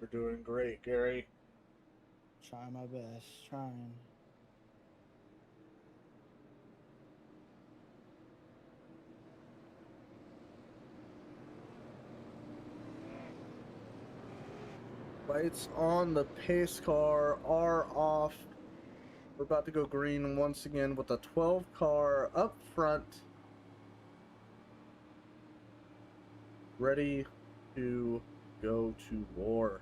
We're doing great, Gary. Trying my best, trying. Lights on, the pace car are off. We're about to go green once again with the 12 car up front, ready to go to war.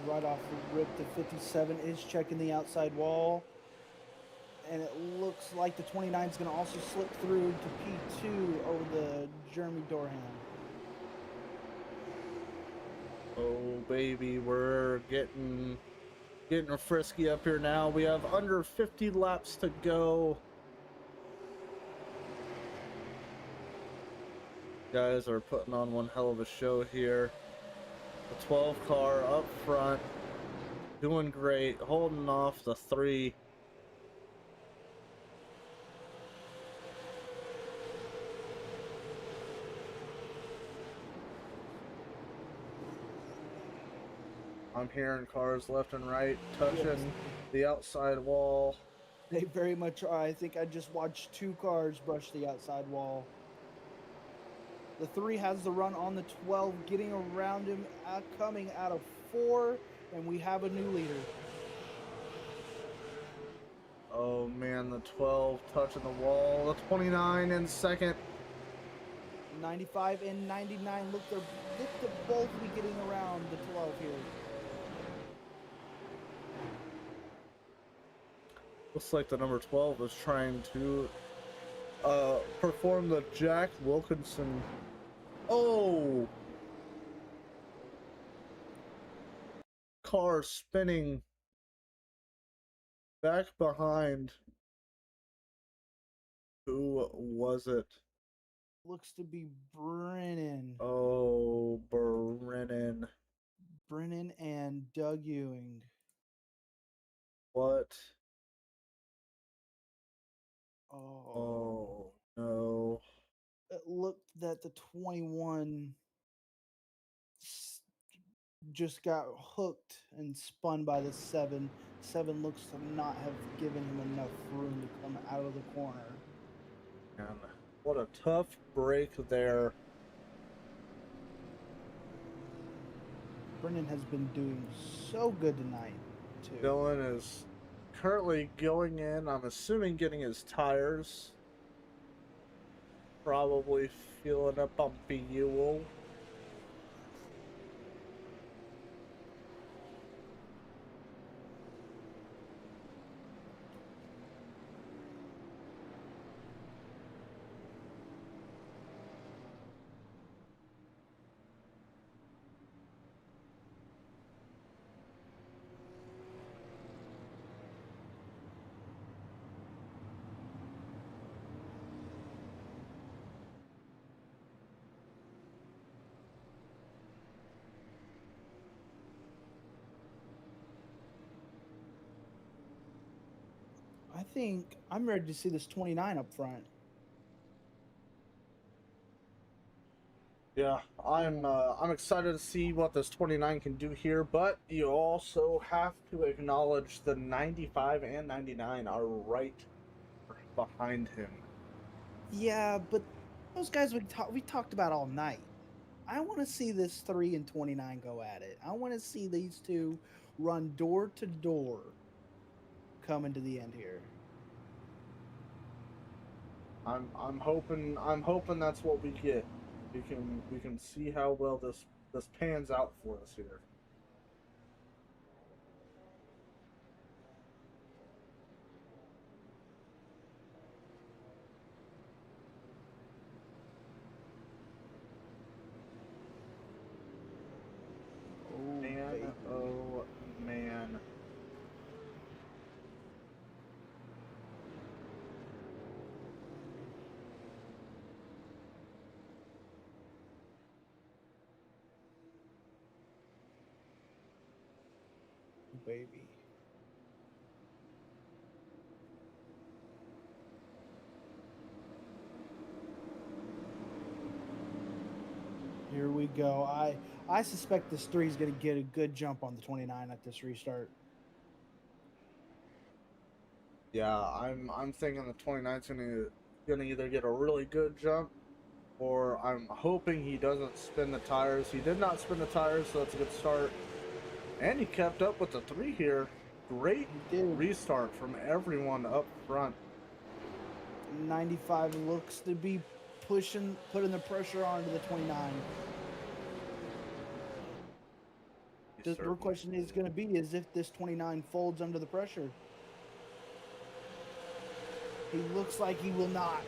Right off the rip, the 57 is checking the outside wall. And it looks like the 29 is going to also slip through to P2 over the Jeremy Dorham. Oh baby, we're getting frisky up here now. We have under 50 laps to go. Guys are putting on one hell of a show here. The 12 car up front, doing great, holding off the 3. I'm hearing cars left and right touching the outside wall. They very much are. I think I just watched 2 cars brush the outside wall. The 3 has the run on the 12, getting around him, coming out of 4, and we have a new leader. Oh man, the 12 touching the wall. The 29 in second. 95 and 99 look to both be getting around the 12 here. Looks like the number 12 is trying to perform the Jack Wilkinson. Oh! Car spinning back behind. Who was it? Looks to be Brennan. Oh, Brennan. Brennan and Doug Ewing. What 21 just got hooked and spun by the 7. 7 looks to not have given him enough room to come out of the corner. And what a tough break there. Brendan has been doing so good tonight, too. Dylan is currently going in, I'm assuming getting his tires. Probably feeling a bumpy Yule. I think I'm ready to see this 29 up front. Yeah, I'm excited to see what this 29 can do here, but you also have to acknowledge the 95 and 99 are right behind him. Yeah, but those guys we talked about all night. I want to see this 3 and 29 go at it. I want to see these two run door to door coming to the end here. I'm hoping that's what we get. We can see how well this pans out for us here. Oh Man, baby. oh man. Baby. Here we go. I suspect this 3 is going to get a good jump on the 29 at this restart. Yeah, I'm thinking the 29's gonna either get a really good jump, or I'm hoping he doesn't spin the tires. He did not spin the tires, so that's a good start. And he kept up with the 3 here. Great restart from everyone up front. 95 looks to be putting the pressure onto the 29. The real question is going to be is if this 29 folds under the pressure. He looks like he will not.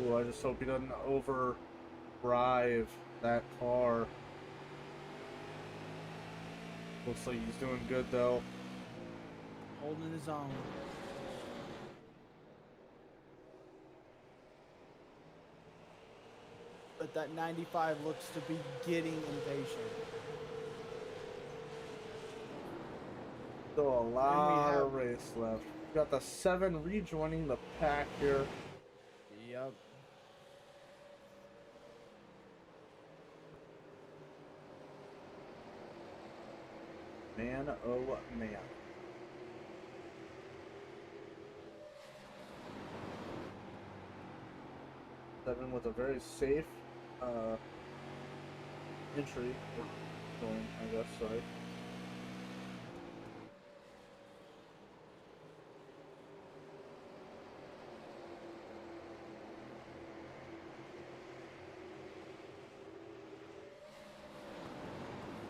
Ooh, I just hope he doesn't overdrive that car. Looks like he's doing good though. Holding his own. But that 95 looks to be getting impatient. Still a lot of race left. We got the 7 rejoining the pack here. Yep. Man, oh man. 7 with a very safe entry. Going, I guess, sorry.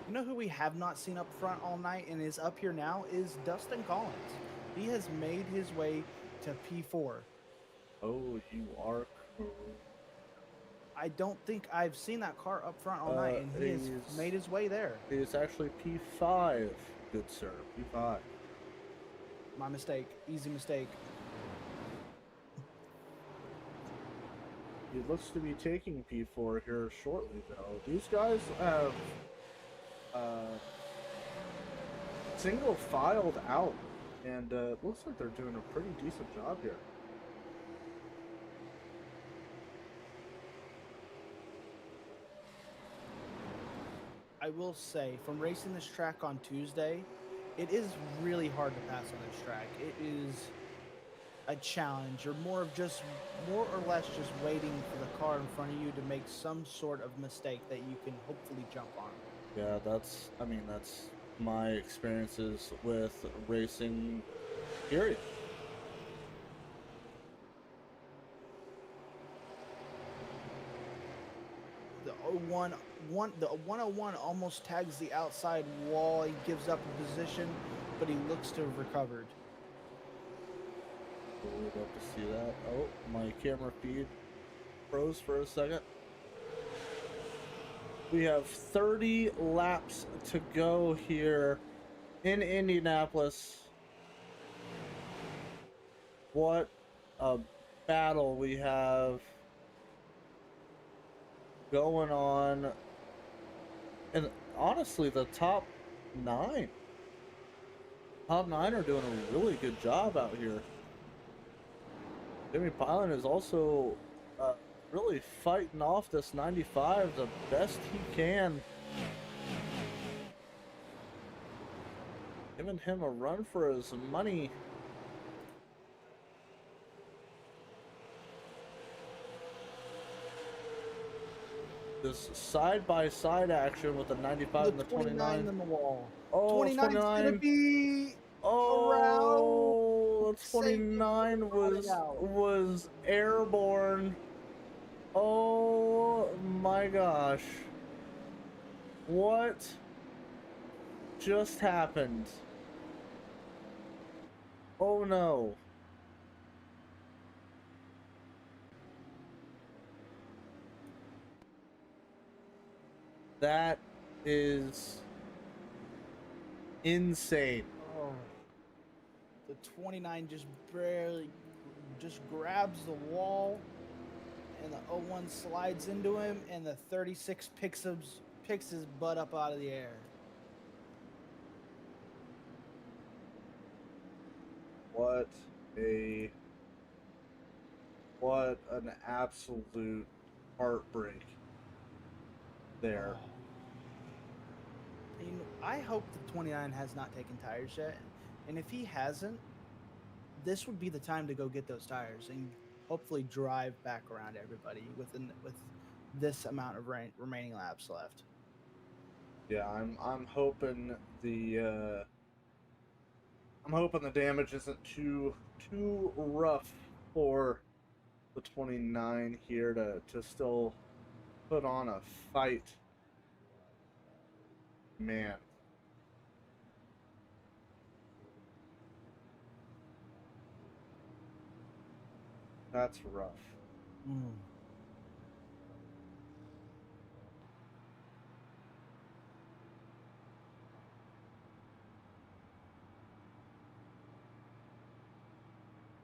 You know who we have not seen up front all night and is up here now is Dustin Collins. He has made his way to P4. Oh, you are cool. I don't think I've seen that car up front all night, and he has made his way there. It's actually P5, good sir. P5. My mistake. Easy mistake. He looks to be taking P4 here shortly, though. These guys have single filed out, and it looks like they're doing a pretty decent job here. I will say, from racing this track on Tuesday, it is really hard to pass on this track. It is a challenge. You're more or less just waiting for the car in front of you to make some sort of mistake that you can hopefully jump on. Yeah, that's my experiences with racing, period. The 101 almost tags the outside wall. He gives up a position, but he looks to have recovered. We'd love to see that. Oh, my camera feed froze for a second. We have 30 laps to go here in Indianapolis. What a battle we have going on. And honestly, the top nine are doing a really good job out here. Jimmy Pilot is also really fighting off this 95 the best he can. Giving him a run for his money. This side-by-side action with the 95 and the 29 in the wall. Oh, 29 is gonna be around. 29 was airborne. Oh my gosh. What just happened? Oh no. That is insane. Oh. The 29 just barely grabs the wall, and the 01 slides into him, and the 36 picks his butt up out of the air. What an absolute heartbreak there. You know, I hope the 29 has not taken tires yet, and if he hasn't, this would be the time to go get those tires and hopefully drive back around everybody with this amount of remaining laps left. Yeah, I'm hoping the damage isn't too rough for the 29 here to still put on a fight. Man. That's rough.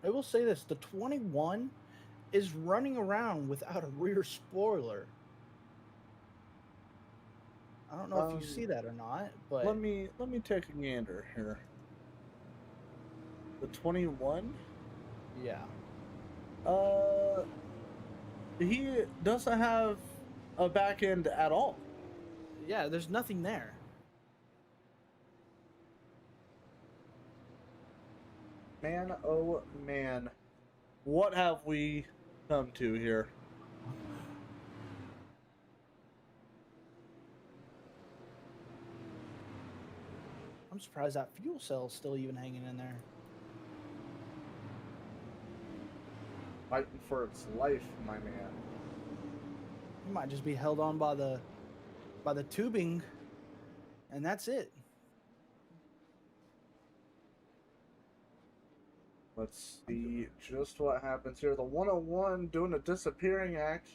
I will say this, the 21 is running around without a rear spoiler. I don't know if you see that or not, but let me take a gander here. The 21? Yeah. He doesn't have a back end at all. Yeah, there's nothing there. Man, oh man. What have we come to here? I'm surprised that fuel cell is still even hanging in there. Fighting for its life, my man. It might just be held on by the tubing, and that's it. Let's see just what happens here. The 101 doing a disappearing act.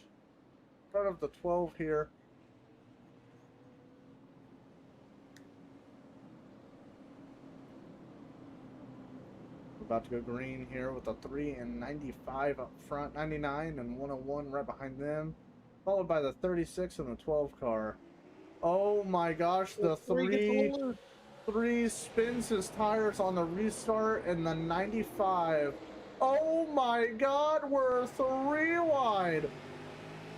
Front of the 12 here. We're about to go green here with a 3 and 95 up front. 99 and 101 right behind them. Followed by the 36 and the 12 car. Oh my gosh, the three spins his tires on the restart, and the 95. Oh my god, we're 3 wide.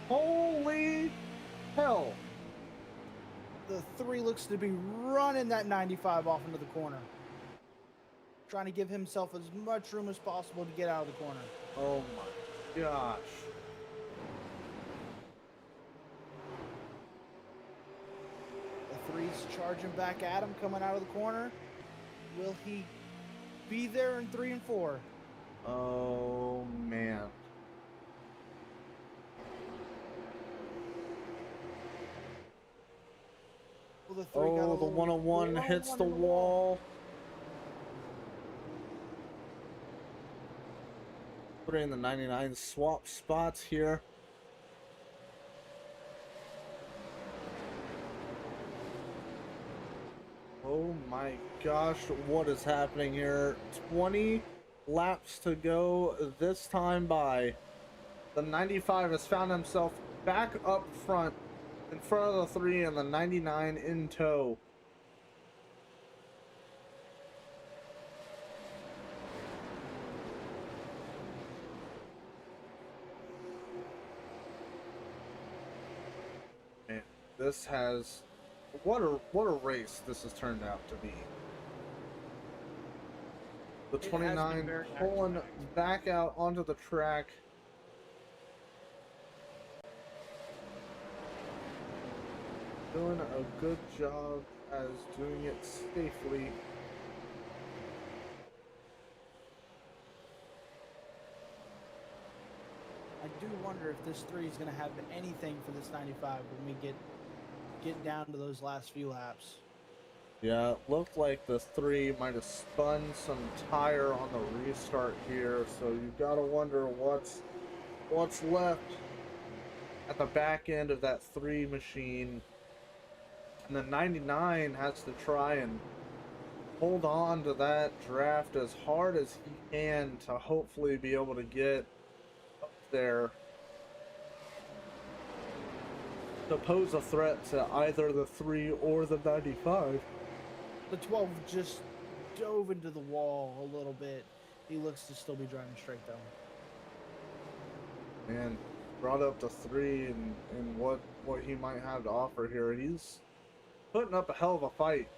Holy hell. The 3 looks to be running that 95 off into the corner. Trying to give himself as much room as possible to get out of the corner. Oh my gosh. The 3's charging back at him, coming out of the corner. Will he be there in 3 and 4? Oh man. Well, the 3 got a Oh, the little 101 hits the wall. 3 and the 99 swap spots here. Oh my gosh, what is happening here? 20 laps to go this time by. The 95 has found himself back up front in front of the 3 and the 99 in tow. Man, this has what a race this has turned out to be. The 29 pulling back out onto the track. Doing a good job as doing it safely. I do wonder if this 3 is going to have anything for this 95 when we get down to those last few laps. Yeah, it looked like the 3 might have spun some tire on the restart here, so you've got to wonder what's left at the back end of that 3 machine. And the 99 has to try and hold on to that draft as hard as he can to hopefully be able to get up there to pose a threat to either the 3 or the 95. The 12 just dove into the wall a little bit. He looks to still be driving straight though. And brought up the 3 and what he might have to offer here. He's putting up a hell of a fight.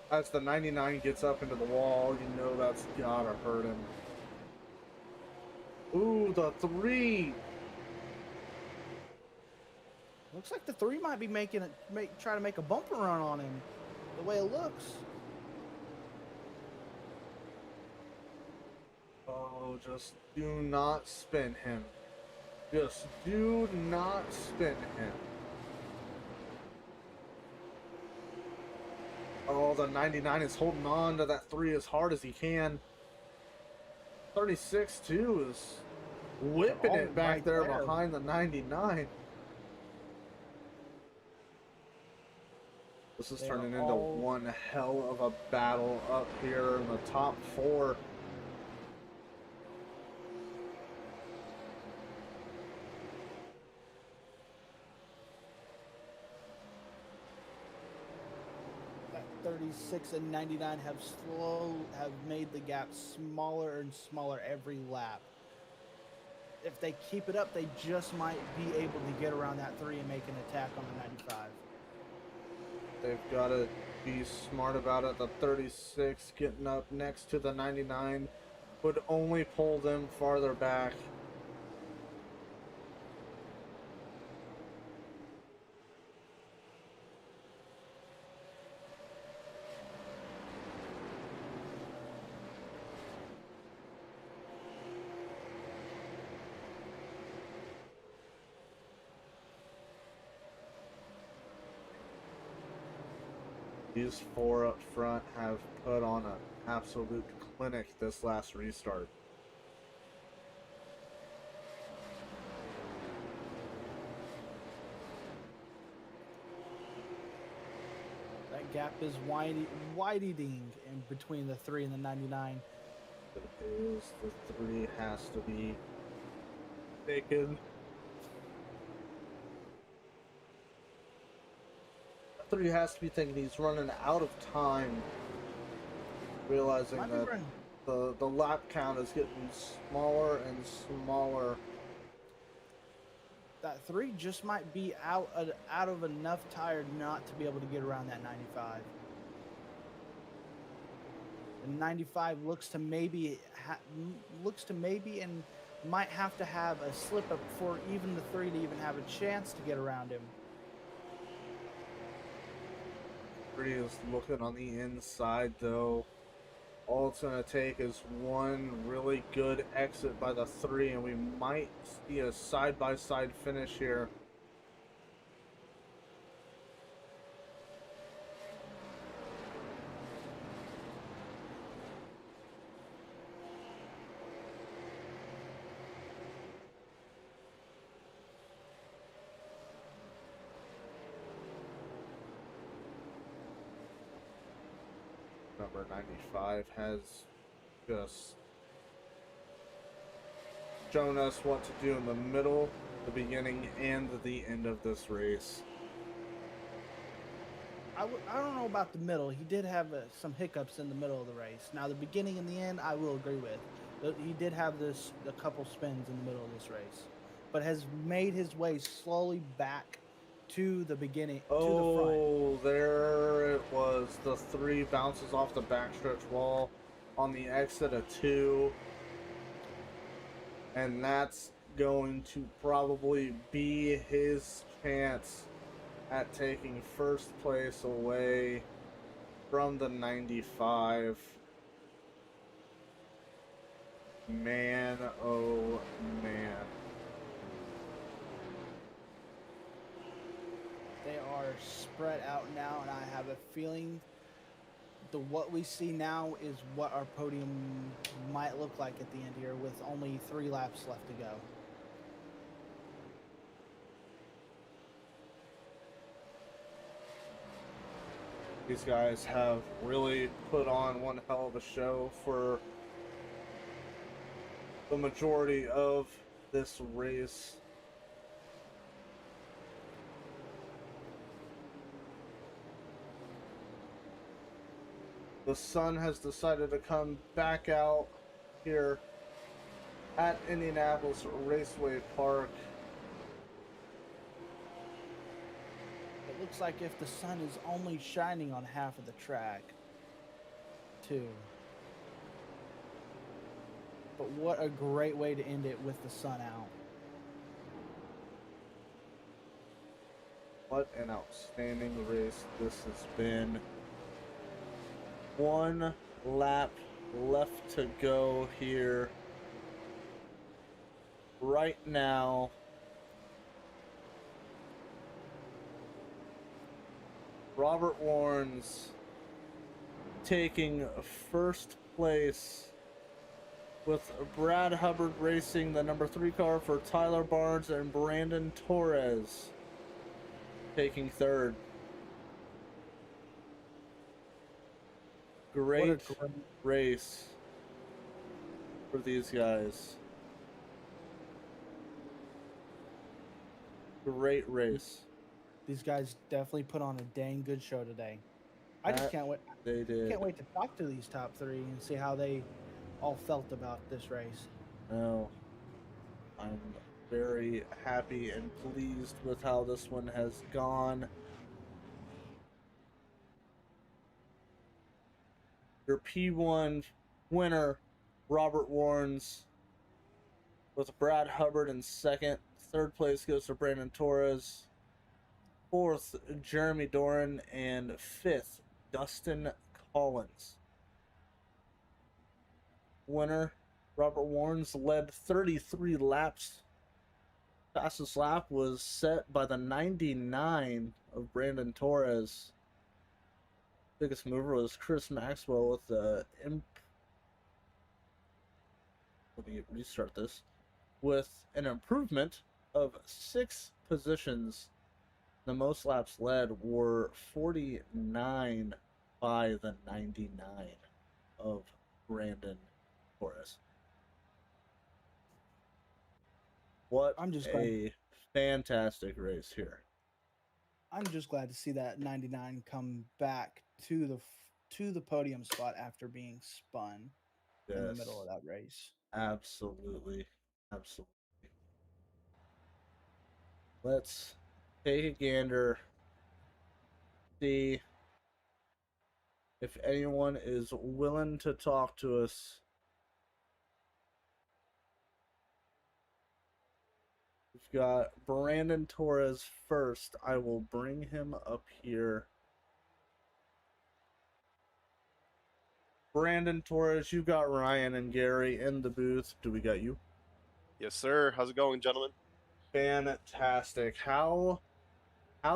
As the 99 gets up into the wall, you know that's gotta hurt him. Ooh, the 3! Looks like the 3 might be trying to make a bumper run on him, the way it looks. Oh, just do not spin him. Just do not spin him. Oh, the 99 is holding on to that 3 as hard as he can. 36 too is whipping it back there behind the 99. This is turning into one hell of a battle up here in the top 4. That 36 and 99 have made the gap smaller and smaller every lap. If they keep it up, they just might be able to get around that 3 and make an attack on the 95. They've got to be smart about it. The 36 getting up next to the 99 would only pull them farther back. These 4 up front have put on an absolute clinic this last restart. That gap is widening in between the 3 and the 99. It is. The 3 has to be taken. 3 has to be thinking he's running out of time, realizing that the lap count is getting smaller and smaller. that 3 just might be out of enough tire not to be able to get around that 95. And 95 looks to maybe and might have to have a slip up for even the 3 to even have a chance to get around him. 3 is looking on the inside though. All it's going to take is one really good exit by the 3, and we might see a side-by-side finish here. Number 95 has just shown us what to do in the middle, the beginning, and the end of this race. I don't know about the middle. He did have some hiccups in the middle of the race. Now, the beginning and the end, I will agree with. He did have a couple spins in the middle of this race, but has made his way slowly back to the beginning, to the front. Oh, there it was. The 3 bounces off the backstretch wall on the exit of 2. And that's going to probably be his chance at taking first place away from the 95. Man, oh man. They are spread out now, and I have a feeling what we see now is what our podium might look like at the end here, with only 3 laps left to go. These guys have really put on one hell of a show for the majority of this race. The sun has decided to come back out here at Indianapolis Raceway Park. It looks like if the sun is only shining on half of the track, too. But what a great way to end it with the sun out. What an outstanding race this has been. 1 lap left to go here. Right now. Robert Warnes taking first place, with Brad Hubbard racing the number 3 car for Tyler Barnes, and Brandon Torres taking third. Great race for these guys. Great race. These guys definitely put on a dang good show today. I just can't wait. They did. Can't wait to talk to these top 3 and see how they all felt about this race. No, I'm very happy and pleased with how this one has gone. Your P1 winner, Robert Warnes, with Brad Hubbard in second. Third place goes to Brandon Torres. Fourth, Jeremy Doran. And fifth, Dustin Collins. Winner, Robert Warnes, led 33 laps. Fastest lap was set by the 99 of Brandon Torres. Biggest mover was Chris Maxwell with the let me restart this. With an improvement of 6 positions. The most laps led were 49 by the 99 of Brandon Torres. What a fantastic race here. I'm just glad to see that 99 come back to the podium spot after being spun in the middle of that race. Absolutely. Absolutely. Let's take a gander. See if anyone is willing to talk to us. We've got Brandon Torres first. I will bring him up here. Brandon Torres, you got Ryan and Gary in the booth. Do we got you? Yes, sir. How's it going, gentlemen? Fantastic. How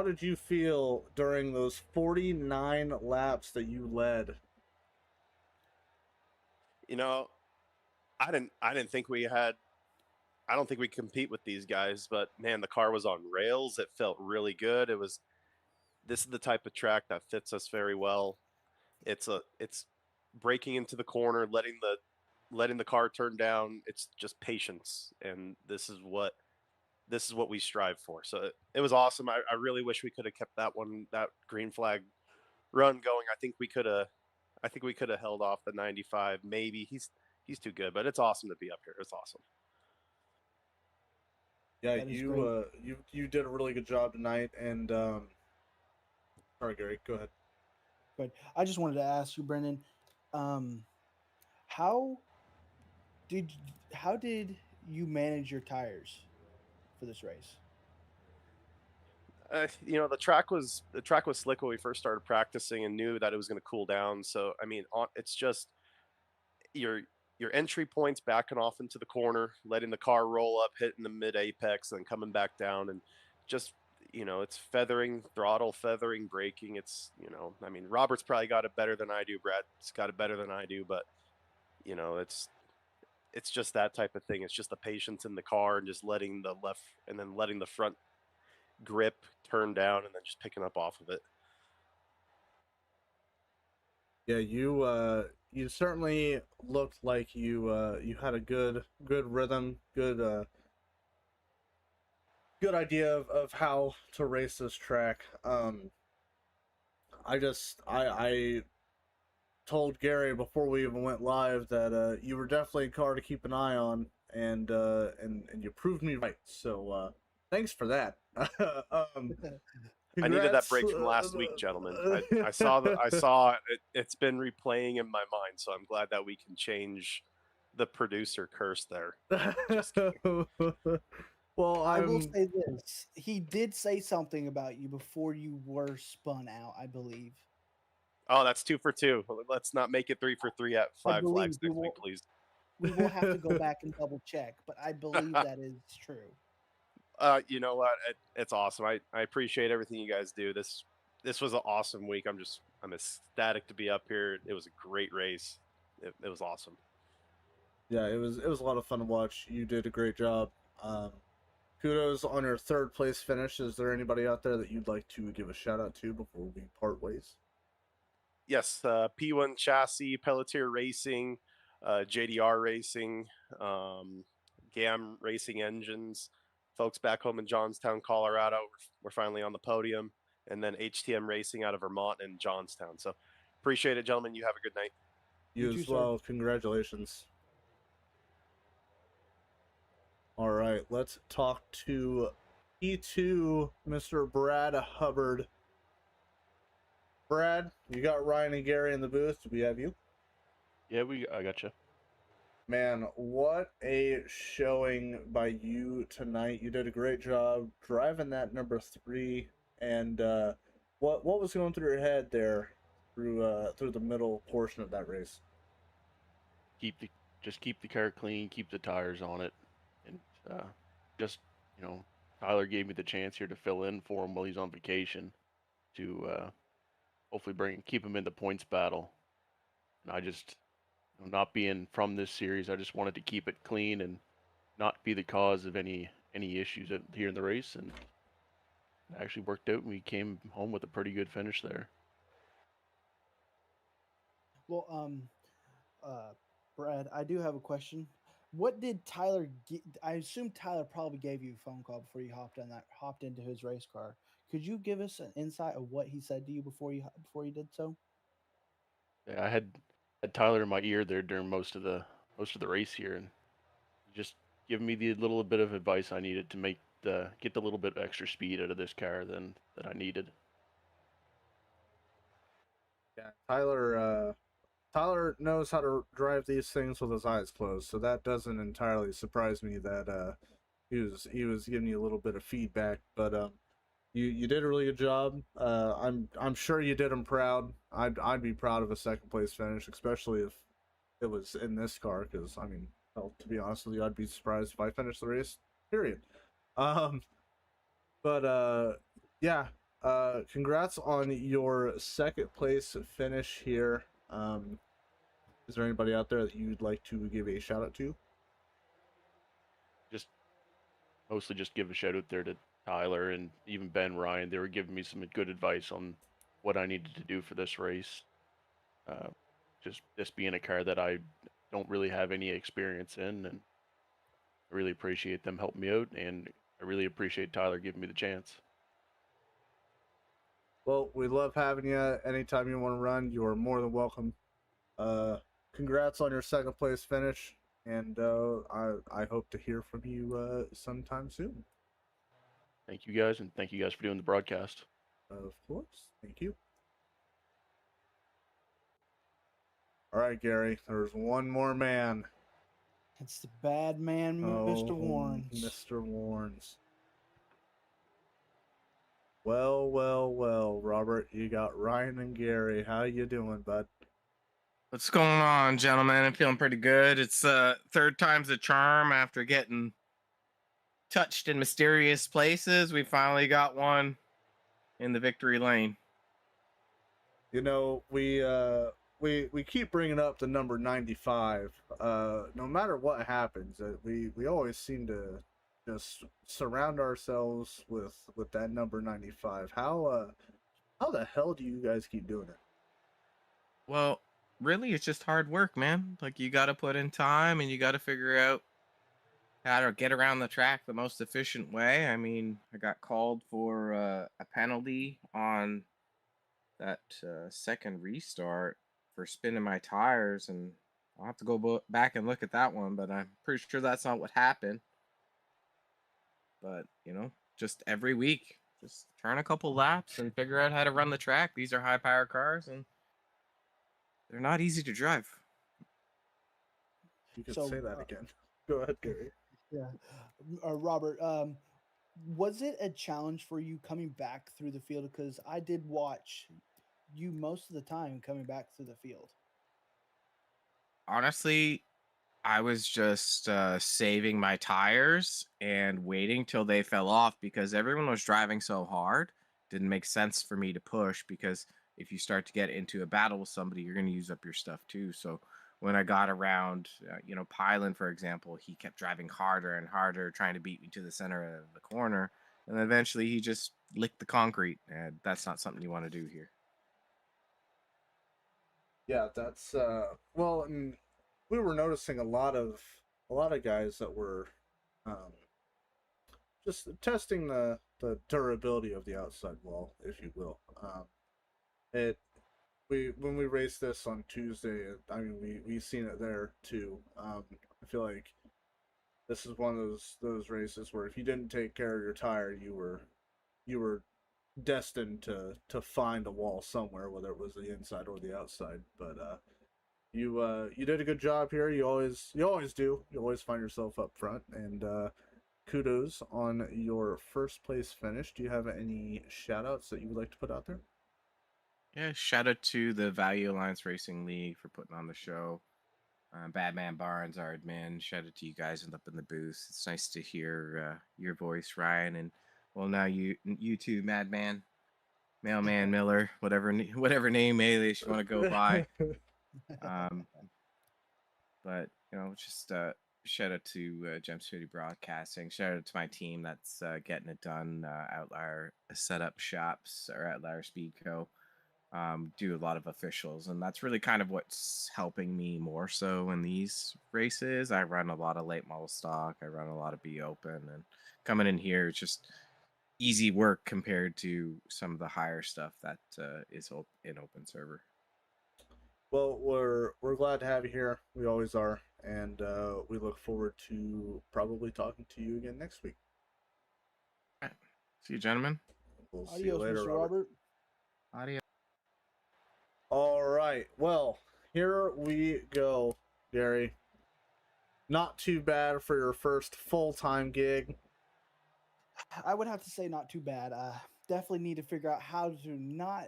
did you feel during those 49 laps that you led? You know, I didn't think we had I don't think we compete with these guys, but man, the car was on rails. It felt really good. This is the type of track that fits us very well. It's breaking into the corner, letting the car turn down. It's just patience, and this is what we strive for. So it was awesome. I really wish we could have kept that green flag run going. I think we could have held off the 95. Maybe he's too good, but it's awesome to be up here. It's awesome. Yeah, That is great. you did a really good job tonight. And sorry, Gary, go ahead. But I just wanted to ask you, Brendan, how did how did you manage your tires for this race? The track was slick when we first started practicing and knew that it was going to cool down. So I mean, it's just your your entry points backing off into the corner, letting the car roll up, hitting the mid apex, and then coming back down, and just it's feathering, throttle feathering, braking. I mean, Robert's probably got it better than I do. Brad's got it better than I do, but you know, it's just that type of thing. It's just the patience in the car and just letting the left and then letting the front grip turn down and then just picking up off of it. Yeah, you certainly looked like you had a good rhythm, good idea of how to race this track. I told Gary before we even went live that you were definitely a car to keep an eye on, and you proved me right. So thanks for that. um, I needed that Congrats. break from last week, gentlemen. I saw it. It's been replaying in my mind, so I'm glad that we can change the producer curse there. Just kidding. Well, I will say this: he did say something about you before you were spun out, I believe. Oh, that's 2 for 2. Let's not make it 3 for 3 at I 5 believe flags next week, please. we will have to go back and double check, but I believe that is true. You know what? It's awesome. I appreciate everything you guys do. This was an awesome week. I'm ecstatic to be up here. It was a great race. It was awesome. Yeah, it was a lot of fun to watch. You did a great job. Kudos on your third place finish. Is there anybody out there that you'd like to give a shout out to before we part ways? Yes, P1 Chassis, Pelletier Racing, JDR Racing, GAM Racing Engines, folks back home in Johnstown, Colorado. We're finally on the podium, and then HTM Racing out of Vermont and Johnstown. So appreciate it, gentlemen. You have a good night. You too, as sir. well. Congratulations. All right, let's talk to P2, Mr. Brad Hubbard. Brad, you got Ryan and Gary in the booth. Do we have you? Yeah, I gotcha. Man, what a showing by you tonight. You did a great job driving that number 3. And what was going through your head there through the middle portion of that race? Just keep the car clean, keep the tires on it, and just Tyler gave me the chance here to fill in for him while he's on vacation to hopefully keep him in the points battle. And I just, not being from this series, I just wanted to keep it clean and not be the cause of any issues here in the race, and it actually worked out, and we came home with a pretty good finish there. Well, Brad, I do have a question. What did Tyler I assume Tyler probably gave you a phone call before you hopped into his race car. Could you give us an insight of what he said to you before you did so? Yeah, I had Tyler in my ear there during most of the race here, and just giving me the little bit of advice I needed to get the little bit extra speed out of this car that I needed. Yeah, Tyler knows how to drive these things with his eyes closed, so that doesn't entirely surprise me that he was giving you a little bit of feedback, but you did a really good job. I'm sure you did him proud. I'd be proud of a second place finish, especially if it was in this car, because I mean, well, to be honest with you, I'd be surprised if I finished the race. Period. Um, but yeah. Congrats on your second place finish here. Is there anybody out there that you'd like to give a shout out to? Just mostly just give a shout out there to Tyler and even Ben Ryan. They were giving me some good advice on what I needed to do for this race. Just this being a car that I don't really have any experience in, and I really appreciate them helping me out, and I really appreciate Tyler giving me the chance. Well, we love having you. Anytime you want to run, you are more than welcome. Congrats on your second place finish, and I hope to hear from you sometime soon. Thank you guys, and thank you guys for doing the broadcast. Of course, thank you. All right, Gary. There's one more man. It's the bad man, Mr. Warrens. Mr. Warrens. Well, Robert. You got Ryan and Gary. How you doing, bud? What's going on, gentlemen? I'm feeling pretty good. It's third time's the charm after getting touched in mysterious places. We finally got one in the victory lane. You know, we keep bringing up the number 95. No matter what happens, we always seem to just surround ourselves with that number 95. How the hell do you guys keep doing it? Well, really, it's just hard work, man. Like, you got to put in time and you got to figure out how to get around the track the most efficient way. I mean, I got called for a penalty on that second restart for spinning my tires, and I'll have to go back and look at that one, but I'm pretty sure that's not what happened. But, you know, just every week, just turn a couple laps and figure out how to run the track. These are high power cars, and they're not easy to drive. You could say that again. Go ahead, Gary. Yeah. Robert, was it a challenge for you coming back through the field? Because I did watch you most of the time coming back through the field. Honestly, I was just saving my tires and waiting till they fell off because everyone was driving so hard. Didn't make sense for me to push because if you start to get into a battle with somebody, you're going to use up your stuff too. So when I got around, Pylon, for example, he kept driving harder and harder, trying to beat me to the center of the corner. And then eventually he just licked the concrete. And that's not something you want to do here. Yeah, that's well, and we were noticing a lot of guys that were just testing the durability of the outside wall, if you will. When we raced this on Tuesday, I mean we seen it there too. I feel like this is one of those races where if you didn't take care of your tire, you were destined to find a wall somewhere, whether it was the inside or the outside. But you did a good job here. You always do. You always find yourself up front, and kudos on your first place finish. Do you have any shout outs that you would like to put out there? Yeah, shout out to the Value Alliance Racing League for putting on the show. Badman Barnes, our admin. Shout out to you guys up in the booth. It's nice to hear your voice, Ryan, and well, now you too, Madman, Mailman Miller, whatever name alias you want to go by. But just shout out to Gem City Broadcasting. Shout out to my team that's getting it done. Outlier Setup Shops or Outlier Speed Co. Do a lot of officials, and that's really kind of what's helping me more so in these races. I run a lot of late model stock. I run a lot of B Open, and coming in here, it's just easy work compared to some of the higher stuff that is in open server. Well, we're glad to have you here. We always are, and we look forward to probably talking to you again next week. See you, gentlemen. We'll see you Adios, later, Mr. Robert. Robert. Adios. All right. Well, here we go, Gary. Not too bad for your first full-time gig. I would have to say not too bad. Definitely need to figure out how to not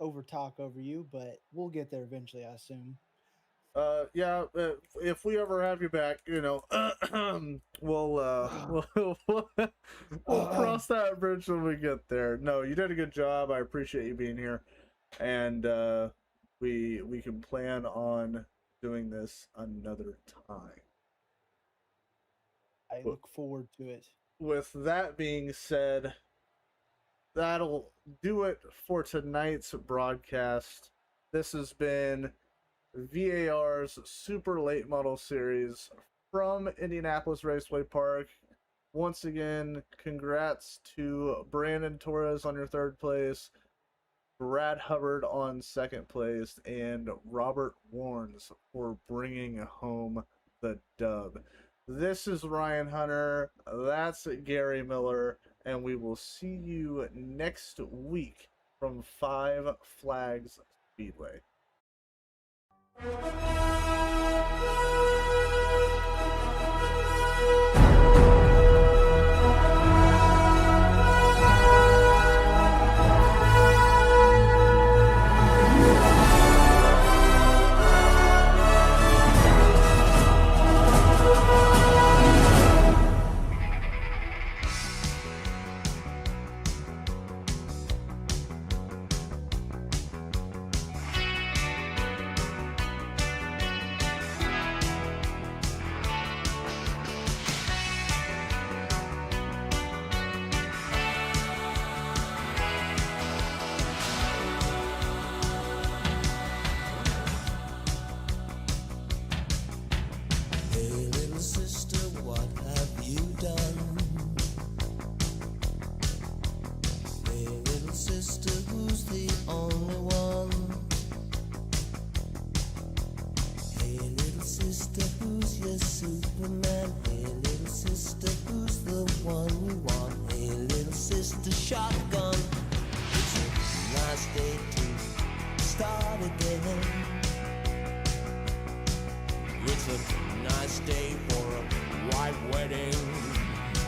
overtalk over you, but we'll get there eventually, I assume. Yeah, if we ever have you back, you know, we'll cross that bridge when we get there. No, you did a good job. I appreciate you being here, and we can plan on doing this another time. I look forward to it. With that being said, that'll do it for tonight's broadcast. This has been VAR's Super Late Model Series from Indianapolis Raceway Park. Once again, congrats to Brandon Torres on your third place, Brad Hubbard on second place, and Robert Warnes for bringing home the dub. This is Ryan Hunter, that's Gary Miller, and we will see you next week from Five Flags Speedway. Superman, hey little sister, who's the one you want? Hey little sister, shotgun. It's a nice day to start again. It's a nice day for a white wedding.